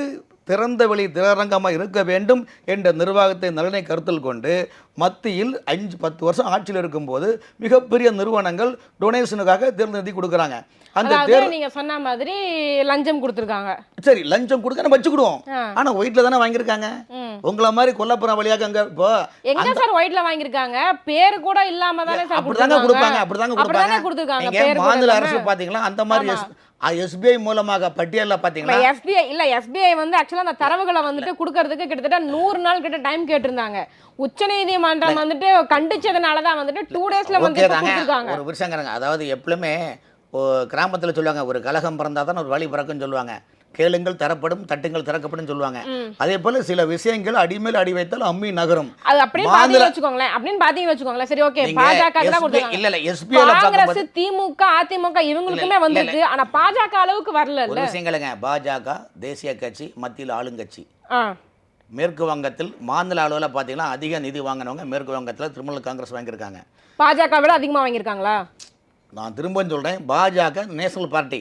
திறந்த வெளி திரையரங்கமாக இருக்க வேண்டும் என்ற நிர்வாகத்தை நலனை கருத்தில் கொண்டு மத்தியில் 5-10 வருஷம் ஆட்சியில் இருக்கும்போது மிகப்பெரிய நிறுவனங்கள் டொனேஷனுக்காக தேர்ந்தெடுத்து கொடுக்குறாங்க. அந்த நீங்க சொன்ன மாதிரி லஞ்சம் கொடுத்துருக்காங்க. சரி, லஞ்சம் கொடுக்க நம்ம வச்சுக்கிடுவோம். ஆனா ஒயிட்ல தானே வாங்கியிருக்காங்க. உங்களை மாதிரி கொல்லப்புறம் வழியாக அங்க இப்போ எங்க சார் ஒயிட்ல வாங்கியிருக்காங்க, பேரு கூட இல்லாம தானே சார் அப்படிதாங்க கொடுப்பாங்க. மாநில அரசு பாத்தீங்களா அந்த மாதிரி எஸ்பிஐ மூலமாக பட்டியல்ல பாத்தீங்களா, எஸ்பிஐ வந்து ஆக்சுவலா அந்த தரவுகளை வந்துட்டு கொடுக்கறதுக்கு கிட்டத்தட்ட 100 நாள் கிட்ட டைம் கேட்டிருந்தாங்க. உச்சநீதிமன்றம் வந்துட்டு கண்டிச்சதுனாலதான் வந்துட்டு 2 டேஸ்ல வந்து கொடுத்திருக்காங்க. ஒரு விஷயங்கிறாங்க, அதாவது எப்பவுமே கிராமத்தில் சொல்லுவாங்க, ஒரு கலகம் பிறந்தா தான் ஒரு வழி பிறக்குன்னு சொல்லுவாங்க. கேளுங்கள் தரப்படும், தட்டுங்கள் திறக்கப்படும் சொல்லுவாங்க. அதே போல சில விஷயங்கள் அடிமேல் அடி வைத்தால் அம்மி நகரும். அது அப்படியே பாத்தீங்க வெச்சுக்கோங்களேன், அப்படின்னு பாத்தீங்க வெச்சுக்கோங்களேன். சரி, ஓகே, பாஜக தான் கொடுத்தாங்க. இல்ல எஸ்பிஐல காங்கிரஸ், திமுக, அதிமுக இவங்களுக்குமே வந்திருக்கு. ஆனா பாஜக அளவுக்கு வரல. ஒரு விஷயங்களுங்க, பாஜக தேசிய கட்சி, மத்தியில் ஆளுங்கட்சி. மேற்கு வங்கத்தில் மாநில அளவில் பார்த்தீங்கன்னா அதிக நிதி வாங்கினவங்க மேற்கு வங்கத்தில் திரிணாமுல் காங்கிரஸ் வாங்கியிருக்காங்க. பாஜக விட அதிகமாக வாங்கியிருக்காங்களா? நான் திரும்ப சொல்றேன், பாஜக national party,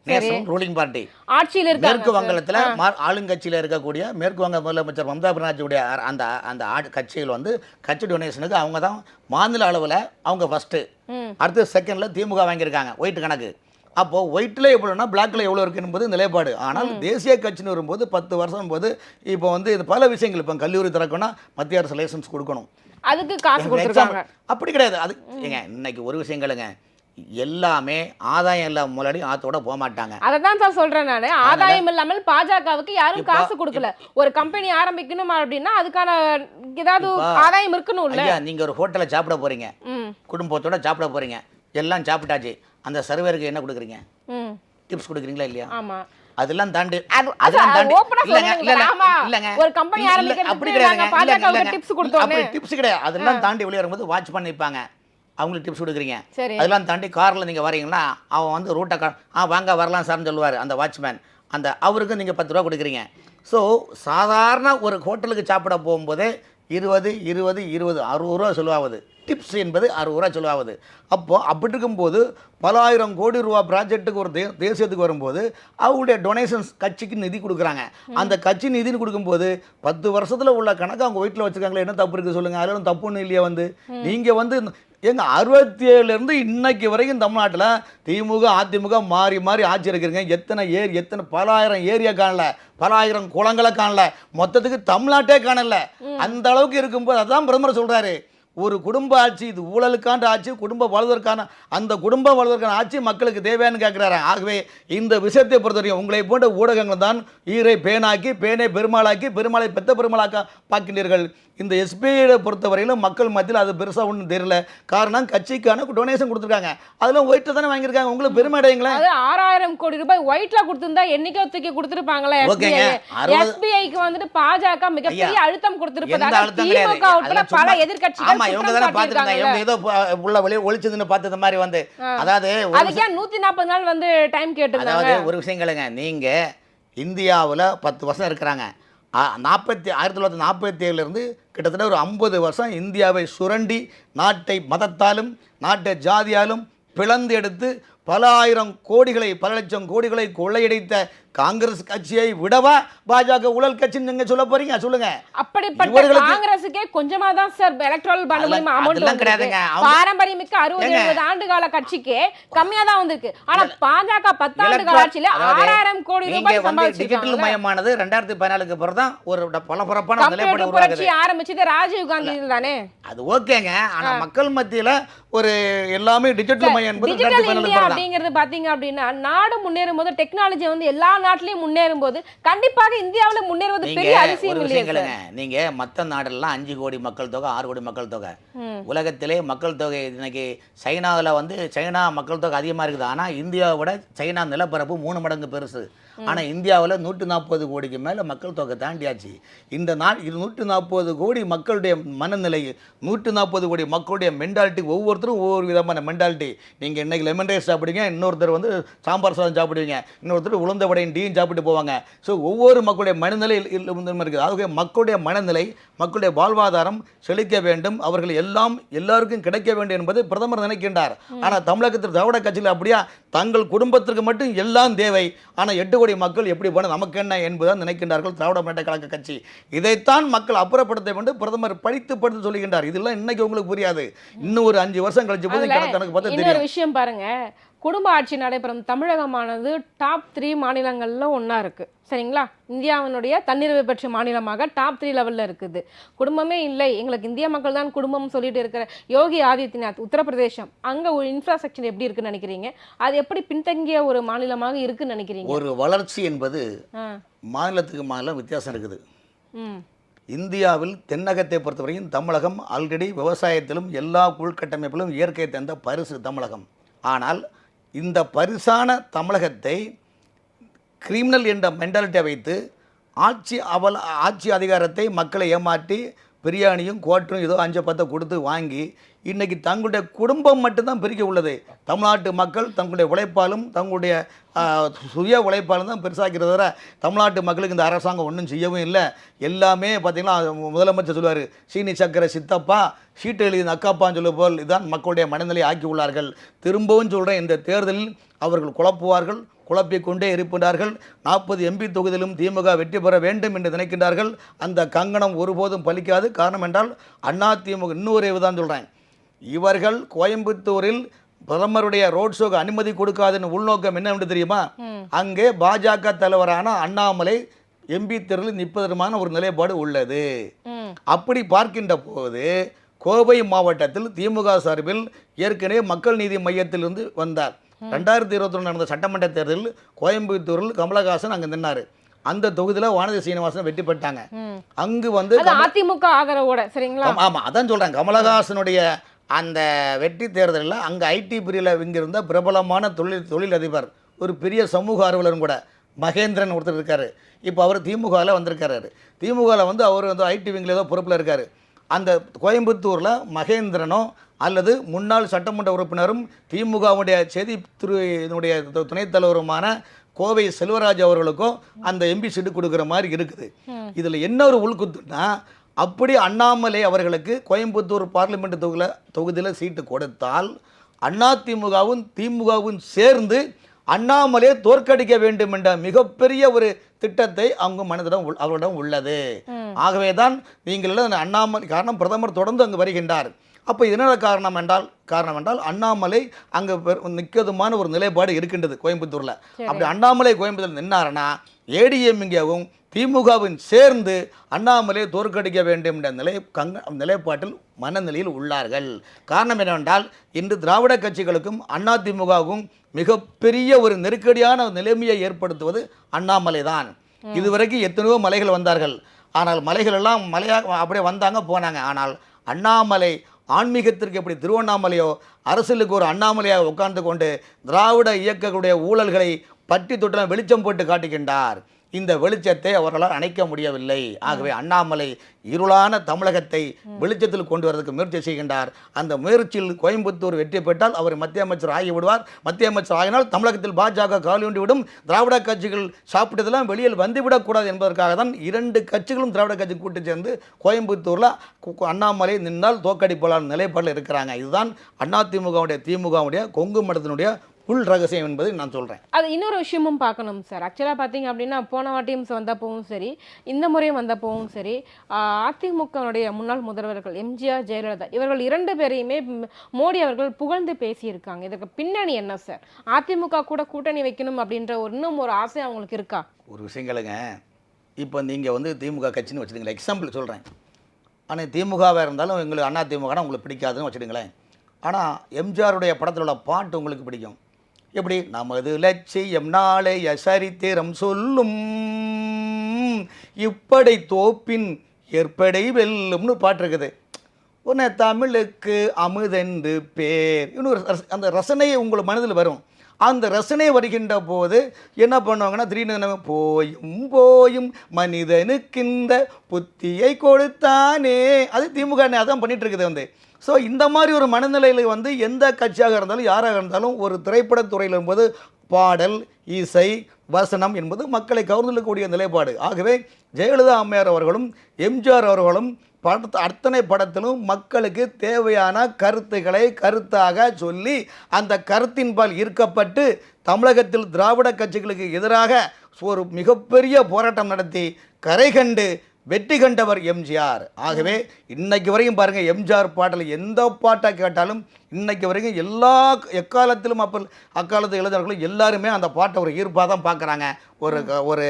national ruling party ஆட்சியில் இருக்கு. மேற்கு வங்கத்தில் ஆளுங்கட்சியில் இருக்கக்கூடிய மேற்கு வங்க முதலமைச்சர் மம்தா பானர்ஜியுடைய அந்த கட்சிகள் வந்து கட்சி டொனேஷனுக்கு அவங்க தான் மாநில அளவில் அவங்க ஃபர்ஸ்ட்டு, அடுத்து செகண்டில் திமுக வாங்கியிருக்காங்க ஒயிட் கணக்கு. அப்போது ஒயிட்டில் எவ்வளோனா பிளாக்கில் எவ்வளோ இருக்குது என்பது நிலைப்பாடு. ஆனால் தேசிய கட்சின்னு வரும்போது 10 வருஷம் போது இப்போ வந்து இது பல விஷயங்கள், இப்போ கல்லூரி திறக்கணும்னா மத்திய அரசு லைசன்ஸ் கொடுக்கணும், அதுக்கு காசு கொடுத்துருக்காங்க. அப்படி கிடையாது. அது ஏங்க இன்னைக்கு ஒரு விஷயங்களுங்க, எல்லாமே ஆதாயம் இல்லாம முதலாளி ஆத்தோட போக மாட்டாங்க. அதான் சார் சொல்றேன் நானு, ஆதாயம் இல்லாமல் பாஜகவுக்கு யாரும் காசு கொடுக்கல. ஒரு கம்பெனி ஆரம்பிக்கணும் அப்படின்னா அதுக்கான ஏதாவது ஆதாயம் இருக்கணும் இல்ல. நீங்க ஒரு ஹோட்டல்ல சாப்பிட போறீங்க, குடும்பத்தோட சாப்பிட போறீங்க, எல்லாம் சாப்பிட்டாச்சு, அந்த சர்வேருக்கு என்ன கொடுக்குறீங்க? ம். டிப்ஸ் கொடுக்குறீங்களா இல்லையா? ஆமா. அதெல்லாம் தாண்டி அதெல்லாம் தாண்டி open-ஆ சொல்லுங்க. இல்லங்க ஒரு கம்பெனி ஆரம்பிக்கிறதுக்கு அப்படி கிடையாது. பாஜகவுக்கு டிப்ஸ் கொடுத்தோம். அப்படி டிப்ஸ் கிடையாது. அதெல்லாம் தாண்டி வெளிய வரும்போது வாட்ச் பண்ணிப்பாங்க. அவங்களுக்கு டிப்ஸ் கொடுக்குறீங்க. சரி. அதெல்லாம் தாண்டி கார்ல நீங்க வரீங்கன்னா அவன் வந்து ரூட்டை வாங்க வரலாம் சார்னு சொல்லுவார் அந்த வாட்ச்மேன். அந்த அவருக்கு நீங்கள் 10 ரூபா கொடுக்குறீங்க. ஸோ சாதாரண ஒரு ஹோட்டலுக்கு சாப்பிட போகும்போதே 20 20 20 60 ரூபா செலவாகுது. டிப்ஸ் என்பது 60 ரூபா செலவாகுது. அப்போது அப்படி இருக்கும்போது பல ஆயிரம் கோடி ரூபா ப்ராஜெக்ட்டுக்கு ஒரு தேசியத்துக்கு வரும்போது அவங்களுடைய டொனேஷன்ஸ் கட்சிக்கு நிதி கொடுக்குறாங்க. அந்த கட்சி நிதின்னு கொடுக்கும்போது 10 வருஷத்தில் உள்ள கணக்கு அவங்க வீட்டில் வச்சுருக்காங்களே, என்ன தப்பு இருக்குது சொல்லுங்கள்? அதில் தப்பு ஒன்றும் இல்லையா? நீங்கள் வந்து எங்க 67லேருந்து இன்னைக்கு வரைக்கும் தமிழ்நாட்டில் திமுக அதிமுக மாறி மாறி ஆட்சி இருக்கிறீங்க. எத்தனை பல ஆயிரம் ஏரியா காணல, பல ஆயிரம் குளங்களை காணல, மொத்தத்துக்கு தமிழ்நாட்டே காணல. அந்த அளவுக்கு இருக்கும்போது அதான் பிரதமர் சொல்றாரு, ஒரு குடும்ப ஆட்சி, இது ஊழலுக்கான ஆட்சி, குடும்பம் வளர்வதற்கான அந்த குடும்பம் வளர்வதற்கான ஆட்சி மக்களுக்கு தேவையானு கேட்குறாரு. ஆகவே இந்த விஷயத்தை பொறுத்தவரைக்கும் உங்களை போன்ற ஊடகங்கள் தான் ஈரை பேனாக்கி, பேனை பெருமாளாக்கி, பெருமாளை பெத்த பெருமாளாக்க பார்க்கின்றீர்கள். இந்த எஸ்பிஐயை பொறுத்தவரையிலும் மக்கள் மத்தியில் அது பெருசாக ஒன்றும் தெரியல. காரணம் கட்சிக்கான டொனேஷன் கொடுத்துருக்காங்க. அதெல்லாம் ஒயிட்டில் தானே வாங்கியிருக்காங்க. உங்களுக்கு பெருமை அடையுங்களேன். அது 6000 கோடி ரூபாய் ஒயிட்ல கொடுத்திருந்தா என்னைக்கோ தூக்கி கொடுத்துருப்பாங்களே. எஸ்பிஐக்கு வந்துட்டு பாஜக மிகப்பெரிய அழுத்தம் கொடுத்திருப்பதாக திமுக உட்பட பல எதிர்க்கட்சிகள் இவங்க தானே பார்த்துருக்காங்க. இவங்க ஏதோ உள்ள வெளியே ஒளிச்சதுன்னு பார்த்தது மாதிரி வந்து அதாவது அதுக்கு 140 நாள் வந்து டைம் கேட்டுருக்காங்க. அதாவது ஒரு விஷயம் கேளுங்க, நீங்கள் இந்தியாவில் 10 வருஷம் இருக்கிறாங்க. 1947 கிட்டத்தட்ட ஒரு 50 வருஷம் இந்தியாவை சுரண்டி நாட்டை மதத்தாலும் நாட்டை ஜாதியாலும் பிளந்து எடுத்து பல ஆயிரம் கோடிகளை, பல லட்சம் கோடிகளை கொள்ளையடித்த காங்கிரஸ் கட்சியை விடவா பாஜக ஊழல் கட்சின்னு நீங்க சொல்ல போறீங்க? சொல்லுங்க. அப்படிப்பட்ட காங்கிரஸுக்கே கொஞ்சமா தான் சார் எலக்ட்ரல் பாண்ட் மூலமா அமௌண்ட் கிடையாதுங்க. பாரம்பரியமிக்க 60-70 ஆண்டு கால கட்சிக்கு கம்மியா தான் வந்திருக்கு. ஆனா பாஜக 10 ஆண்டு கால ஆட்சியில 6000 கோடி ரூபாய் சம்பாதிச்சிருக்காங்க. டிஜிட்டல் மயமானது 2014க்கு அப்புறம் தான் ஒரு பலபரப்பான நிலைப்பாடு உருவாகுது. ஆரம்பிச்சது ராஜீவ் காந்தி தானே. அது ஓகேங்க. ஆனா மக்கள் மத்தியில ஒரு எல்லாமே டிஜிட்டல் மயம் என்பது அப்படிங்கிறது பாத்தீங்க அப்படின்னா நாடு முன்னேறும் போது டெக்னாலஜி வந்து எல்லா நாட்டிலையும் முன்னேறும் போது கண்டிப்பாக இந்தியாவில் முன்னேறுவது பெரிய அதிசயம் இல்லையா? நீங்க மற்ற நாடெல்லாம் 5 கோடி மக்கள் தொகை, 6 கோடி மக்கள் தொகை. உலகத்திலே மக்கள் தொகை இன்னைக்கு சைனாவில் வந்து சைனா மக்கள் தொகை அதிகமாக இருக்குது. ஆனால் இந்தியாவோட சைனா நிலப்பரப்பு 3 மடங்கு பெருசு. ஆனால் இந்தியாவில் 140 கோடிக்கு மேலே மக்கள் தொகை தாண்டியாச்சு. இந்த 140 கோடி மக்களுடைய மனநிலை, 140 கோடி மக்களுடைய மென்டாலிட்டி, ஒவ்வொருத்தரும் ஒவ்வொரு விதமான மென்டாலிட்டி. நீங்கள் இன்றைக்கி லெமன் ரைஸ் சாப்பிடுவீங்க, இன்னொருத்தர் வந்து சாம்பார் சாதம் சாப்பிடுவீங்க, இன்னொருத்தர் உளுந்த வடையும் டீயும் சாப்பிட்டு போவாங்க. ஸோ ஒவ்வொரு மக்களுடைய மனநிலை இருக்குது. ஆகவே மக்களுடைய மனநிலை, மக்களுடைய வாழ்வாதாரம் செழிக்க வேண்டும், அவர்கள் எல்லாருக்கும் கிடைக்க வேண்டும் என்பது பிரதமர் நினைக்கின்றார். ஆனால் தமிழகத்தில் திராவிட கட்சியில் அப்படியா தங்கள் குடும்பத்திற்கு மட்டும் எல்லாம் தேவை, ஆனால் 8 கோடி மக்கள் எப்படி போன நமக்கு என்ன என்பதுதான் நினைக்கின்றார்கள் திராவிட முன்னேற்ற கழக கட்சி. இதைத்தான் மக்கள் அப்புறப்படுத்த வேண்டும் பிரதமர் படித்து சொல்லுகின்றார். இதெல்லாம் இன்னைக்கு உங்களுக்கு புரியாது, இன்னும் ஒரு 5 வருஷம் கழிச்சு போது எனக்கு பார்த்து தெரியும். இன்னொரு விஷயம் பாருங்க, குடும்ப ஆட்சி நடைபெறும் தமிழகமானது டாப் 3 மாநிலங்கள்ல ஒன்னா இருக்கு. சரிங்களா? இந்தியாவினுடைய தன்னிறைவு பெற்ற மாநிலமாக டாப் 3 லெவல்ல இருக்குது. குடும்பமே இல்லை, எங்களுக்கு இந்திய மக்கள் தான் குடும்பம் சொல்லிட்டு இருக்கிற யோகி ஆதித்யநாத் உத்தரப்பிரதேசம், அங்க ஒரு இன்ஃப்ராஸ்ட்ரக்சர் எப்படி இருக்குன்னு நினைக்கிறீங்க? அது எப்படி பின்தங்கிய ஒரு மாநிலமாக இருக்குன்னு நினைக்கிறீங்க? ஒரு வளர்ச்சி என்பது மாநிலத்துக்கு மாநிலம் வித்தியாசம் இருக்குது. இந்தியாவில் தென்னகத்தை பொறுத்தவரையும் தமிழகம் ஆல்ரெடி விவசாயத்திலும் எல்லா உள்கட்டமைப்பிலும் இயற்கை தந்த பரிசு தமிழகம். ஆனால் இந்த பரிசான தமிழகத்தை கிரிமினல் என்ற மென்டாலிட்டியை வைத்து ஆட்சி அதிகாரத்தை மக்களை ஏமாற்றி பிரியாணியும் கோட்டரும் ஏதோ 5-10 கொடுத்து வாங்கி இன்றைக்கி தங்களுடைய குடும்பம் மட்டும்தான் பிரிக்க உள்ளது. தமிழ்நாட்டு மக்கள் தங்களுடைய உழைப்பாலும் தங்களுடைய சுய உழைப்பாலும் தான் பெருசாக்கிறது தவிர தமிழ்நாட்டு மக்களுக்கு இந்த அரசாங்கம் ஒன்றும் செய்யவும் இல்லை. எல்லாமே பார்த்திங்கன்னா முதலமைச்சர் சொல்லுவார், சீனி சக்கரை சித்தப்பா சீட்டு எழுதின அக்காப்பான்னு சொல்ல போல் இதுதான் மக்களுடைய மனநிலை ஆக்கி உள்ளார்கள். திரும்பவும் சொல்கிறேன், இந்த தேர்தலில் அவர்கள் குழப்புவார்கள், குழப்பிக் கொண்டே இருக்கின்றார்கள். 40 MP தொகுதியிலும் திமுக வெற்றி பெற வேண்டும் என்று நினைக்கின்றார்கள். அந்த கங்கணம் ஒருபோதும் பலிக்காது. காரணம் என்றால் அதிமுக இன்னொரு தான் சொல்கிறேன், இவர்கள் கோயம்புத்தூரில் பிரதமருடைய ரோட் ஷோக்கு அனுமதி கொடுக்காதுன்னு உள்நோக்கம் என்னவென்று தெரியுமா? அங்கே பாஜக தலைவரான அண்ணாமலை MP தேர்தலில் நிற்பதற்கான ஒரு நிலைப்பாடு உள்ளது. அப்படி பார்க்கின்ற போது கோவை மாவட்டத்தில் திமுக சார்பில் ஏற்கனவே மக்கள் நீதி மையத்திலிருந்து வந்தார். 2021 நடந்த சட்டமன்ற தேர்தலில் கோயம்புத்தூரில் கமலஹாசன் அங்கே நின்னார். அந்த தொகுதியில் வானதி சீனிவாசன் வெற்றி பெற்றாங்க. அங்கு வந்து அதிமுக ஆதரவோட. சரிங்களா? ஆமாம், அதான் சொல்கிறேன், கமலஹாசனுடைய அந்த வெற்றி தேர்தலில் அங்கே ஐடி பிரிவில் இங்கிருந்த பிரபலமான தொழிலதிபர், ஒரு பெரிய சமூக ஆர்வலரும் கூட, மகேந்திரன் ஒருத்தர் இருக்கார். இப்போ அவர் திமுகவில் வந்திருக்காரு. திமுகவில் வந்து அவர் வந்து ஐடி விங்கில் ஏதோ பொறுப்பில் இருக்கார். அந்த கோயம்புத்தூரில் மகேந்திரனோ அல்லது முன்னாள் சட்டமன்ற உறுப்பினரும் திமுகவுடைய செய்தித்துறையினுடைய துணைத் தலைவருமான கோவை செல்வராஜ் அவர்களுக்கும் அந்த எம்பி சீட்டு கொடுக்குற மாதிரி இருக்குது. இதில் என்ன ஒரு உள்குத்துனா, அப்படி அண்ணாமலை அவர்களுக்கு கோயம்புத்தூர் பார்லிமெண்ட் தொகுதியில் சீட்டு கொடுத்தால் அதிமுகவும் திமுகவும் சேர்ந்து அண்ணாமலையை தோற்கடிக்க வேண்டும் என்ற மிகப்பெரிய ஒரு திட்டத்தை அவங்க மனதிடம் அவரிடம் உள்ளது. ஆகவே தான் நீங்கள் அண்ணாமலை காரணம், பிரதமர் தொடர்ந்து அங்கு வருகின்றார். அப்போ என்ன காரணம் என்றால் அண்ணாமலை அங்கே நிற்கதுமான ஒரு நிலைப்பாடு இருக்கின்றது கோயம்புத்தூரில். அப்படி அண்ணாமலை கோயம்புத்தூரில் நின்னாருன்னா ஏடிஎம்கேவும் திமுகவும் சேர்ந்து அண்ணாமலையை தோற்கடிக்க வேண்டும் என்ற நிலைப்பாட்டில் மனநிலையில் உள்ளார்கள். காரணம் என்னவென்றால் இன்று திராவிட கட்சிகளுக்கும் அதிமுகவுக்கும் மிகப்பெரிய ஒரு நெருக்கடியான நிலைமையை ஏற்படுத்துவது அண்ணாமலை தான். இதுவரைக்கும் எத்தனையோ மலைகள் வந்தார்கள். ஆனால் மலைகள் எல்லாம் மலையாக அப்படியே வந்தாங்க போனாங்க. ஆனால் அண்ணாமலை ஆன்மீகத்திற்கு எப்படி திருவண்ணாமலையோ அரசியலுக்கு ஒரு அண்ணாமலையாக உட்கார்ந்து கொண்டு திராவிட இயக்கங்களுடைய ஊழல்களை பட்டி தொட்டெல்லாம் வெளிச்சம் போட்டு காட்டுகின்றார். இந்த வெளிச்சத்தை அவர்களால் அணைக்க முடியவில்லை. ஆகவே அண்ணாமலை இருளான தமிழகத்தை வெளிச்சத்தில் கொண்டு வரதுக்கு முயற்சி செய்கின்றார். அந்த முயற்சியில் கோயம்புத்தூர் வெற்றி பெற்றால் அவர் மத்திய அமைச்சர் ஆகிவிடுவார். மத்திய அமைச்சர் ஆகினால் தமிழகத்தில் பாஜக காலியுண்டிவிடும். திராவிட கட்சிகள் சாப்பிட்டதெல்லாம் வெளியில் வந்துவிடக்கூடாது என்பதற்காக தான் 2 கட்சிகளும் திராவிட கட்சி கூட்டு சேர்ந்து கோயம்புத்தூரில் அண்ணாமலை நின்றால் தோற்கடிப்பலான நிலைப்பாடில் இருக்கிறாங்க. இதுதான் திமுகவுடைய கொங்கு மண்டலத்தினுடைய உள் ரகசியம் என்பதை நான் சொல்கிறேன். அது இன்னொரு விஷயமும் பார்க்கணும் சார். ஆக்சுவலாக பார்த்தீங்க அப்படின்னா போன வாட்டியும் வந்தப்பவும் சரி, இந்த முறையும் வந்தப்பவும் சரி, அதிமுகவுடைய முன்னாள் முதல்வர்கள் எம்ஜிஆர், ஜெயலலிதா இவர்கள் 2 பேரையுமே மோடி அவர்கள் புகழ்ந்து பேசியிருக்காங்க. இதற்கு பின்னணி என்ன சார்? அதிமுக கூட கூட்டணி வைக்கணும் அப்படின்ற இன்னும் ஒரு ஆசை அவங்களுக்கு இருக்கா? ஒரு விஷயங்களுங்க, இப்போ நீங்கள் வந்து திமுக கட்சின்னு வச்சுடுங்களேன், எக்ஸாம்பிள் சொல்கிறேன். ஆனால் திமுகவாக இருந்தாலும் எங்களுக்கு அதிமுகனா உங்களுக்கு பிடிக்காதுன்னு வச்சுடுங்களேன். ஆனால் எம்ஜிஆருடைய படத்தில் உள்ள பாட்டு உங்களுக்கு பிடிக்கும். எப்படி? நமது லட்சியம் நாளைய சரித்திரம் சொல்லும், இப்படை தோப்பின் ஏற்படை வெல்லும்னு பாட்டு இருக்குது. உன்னை தமிழுக்கு அமுதென்று பேர் இன்னொரு அந்த ரசனையை உங்கள் மனதில் வரும். அந்த ரசனை வருகின்ற போது என்ன பண்ணுவாங்கன்னா, திடீர்னு போயும் மனிதனுக்கின்ற புத்தியை கொடுத்தானே, அது திமுக அதான் பண்ணிட்டு இருக்குது வந்து. ஸோ இந்த மாதிரி ஒரு மனநிலையில் வந்து எந்த கட்சியாக இருந்தாலும் யாராக இருந்தாலும் ஒரு திரைப்படத்துறையில் என்பது பாடல், இசை, வசனம் என்பது மக்களை கவர்ந்தெழுக்கக்கூடிய நிலைப்பாடு. ஆகவே ஜெயலலிதா அம்மையார் அவர்களும் எம்ஜிஆர் அவர்களும் அத்தனை படத்திலும் மக்களுக்கு தேவையான கருத்துக்களை கருத்தாக சொல்லி அந்த கருத்தின்பால் ஈர்க்கப்பட்டு தமிழகத்தில் திராவிட கட்சிகளுக்கு எதிராக ஒரு மிகப்பெரிய போராட்டம் நடத்தி கரை கண்டு வெற்றி கண்டவர் எம்ஜிஆர். ஆகவே இன்னைக்கு வரையும் பாருங்கள், எம்ஜிஆர் பாட்டில் எந்த பாட்டை கேட்டாலும் இன்னைக்கு வரைக்கும் எக்காலத்திலும் அக்காலத்து இளைஞர்களும் எல்லாருமே அந்த பாட்டை ஒரு ஈர்ப்பாக தான் பார்க்குறாங்க, ஒரு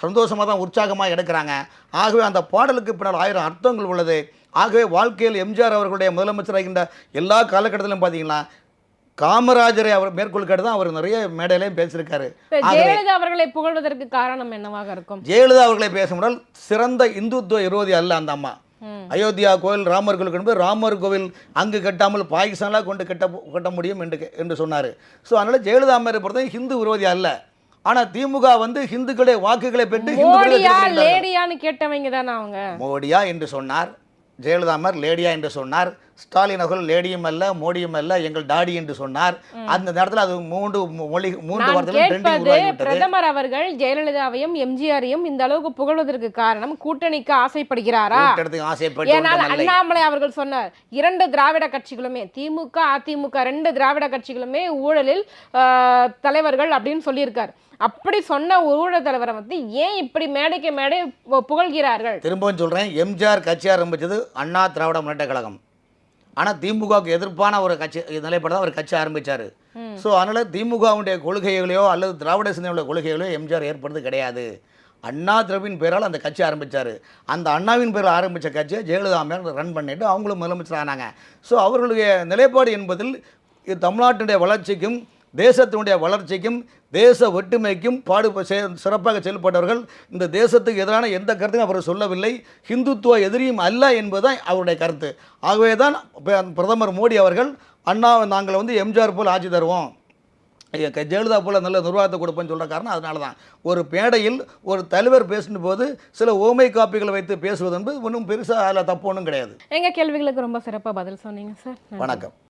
சந்தோஷமாக தான் உற்சாகமாக எடுக்கிறாங்க. ஆகவே அந்த பாடலுக்கு பின்னால் 1000 அர்த்தங்கள் உள்ளது. ஆகவே வாழ்க்கையில் எம்ஜிஆர் அவர்களுடைய முதலமைச்சராகின்ற எல்லா காலகட்டத்திலும் பார்த்தீங்கன்னா காமராஜரை அவர் மேற்கோள் கேட்டு தான் அவர் நிறைய மேடையிலையும் பேசியிருக்காரு. ஜெயலலிதா அவர்களை புகழ்வதற்கு காரணம் என்னவாக இருக்கும்? ஜெயலலிதா அவர்களை பேச முடியால் சிறந்த இந்துத்துவ விரோதி அல்ல அந்த அம்மா. அயோத்தியா கோவில் ராமர் கோவில் என்பது ராமர் கோவில் அங்கு கட்டாமல் பாகிஸ்தானாக கொண்டு கட்ட முடியும் என்று சொன்னார். ஸோ அதனால் ஜெயலலிதா அம்மையாரை பொறுத்தவரை ஹிந்து விரோதி அல்ல. ஆனால் திமுக வந்து ஹிந்துக்களுடைய வாக்குகளை பெற்று லேடியான்னு கேட்டவங்க தானே அவங்க. மோடியா என்று சொன்னார், ஜெயலலிதா அம்மையார் லேடியா என்று சொன்னார். ஸ்டாலின் அவர்கள் லேடியும் அல்ல மோடியும் அல்ல எங்கள் டாடி என்று சொன்னார். அந்த நேரத்தில் அது மூன்று வார்த்தைகள். பிரதமர் அவர்கள் ஜெயலலிதாவையும் எம்ஜிஆரையும் இந்த அளவுக்கு புகழ்வதற்கு காரணம் கூட்டணிக்கு ஆசைப்படுகிறாரா? ஏனால் அண்ணாமலை அவர்கள் சொன்னார் 2 திராவிட கட்சிகளுமே, திமுக அதிமுக 2 திராவிட கட்சிகளுமே ஊழலில் தலைவர்கள் அப்படின்னு சொல்லியிருக்கார். அப்படி சொன்ன ஊழல் தலைவரை வந்து ஏன் இப்படி மேடைக்கு மேடை புகழ்கிறார்கள்? திரும்பவும் சொல்றேன், எம்ஜிஆர் கட்சி ஆரம்பிச்சது அண்ணா திராவிட முன்னேற்ற கழகம். ஆனால் திமுகவுக்கு எதிர்ப்பான ஒரு கட்சி நிலைப்பட தான் அவர் கட்சி ஆரம்பித்தார். ஸோ அதனால் திமுகவுடைய கொள்கைகளையோ அல்லது திராவிட சிந்தனையுடைய கொள்கைகளையோ எம்ஜிஆர் ஏற்படுறது கிடையாது. அண்ணா திராவின் பேரால் அந்த கட்சி ஆரம்பித்தார். அந்த அண்ணாவின் பேரில் ஆரம்பித்த கட்சியை ஜெயலலிதா அம்மையார் ரன் பண்ணிட்டு அவங்களும் முதலமைச்சர் ஆனாங்க. ஸோ அவர்களுடைய நிலைப்பாடு என்பதில் தமிழ்நாட்டினுடைய வளர்ச்சிக்கும் தேசத்தினுடைய வளர்ச்சிக்கும் தேச ஒற்றுமைக்கும் சிறப்பாக செயல்பட்டவர்கள். இந்த தேசத்துக்கு எதிரான எந்த கருத்தையும் அவர் சொல்லவில்லை. ஹிந்துத்துவ எதிரியும் அல்ல என்பதுதான் அவருடைய கருத்து. ஆகவே தான் பிரதமர் மோடி அவர்கள் அண்ணா நாங்கள் வந்து எம்ஜிஆர் போல் ஆட்சி தருவோம், ஜெயலலிதா போல் நல்ல நிர்வாகத்தை கொடுப்பேன்னு சொல்கிற காரணம் அதனால தான். ஒரு மேடையில் ஒரு தலைவர் பேசும் போது சில ஓமை காப்பிகளை வைத்து பேசுவது என்பது ஒன்றும் பெருசாக அதில் தப்பு ஒன்றும் கிடையாது. எங்கள் கேள்விகளுக்கு ரொம்ப சிறப்பாக பதில் சொன்னீங்க சார். வணக்கம்.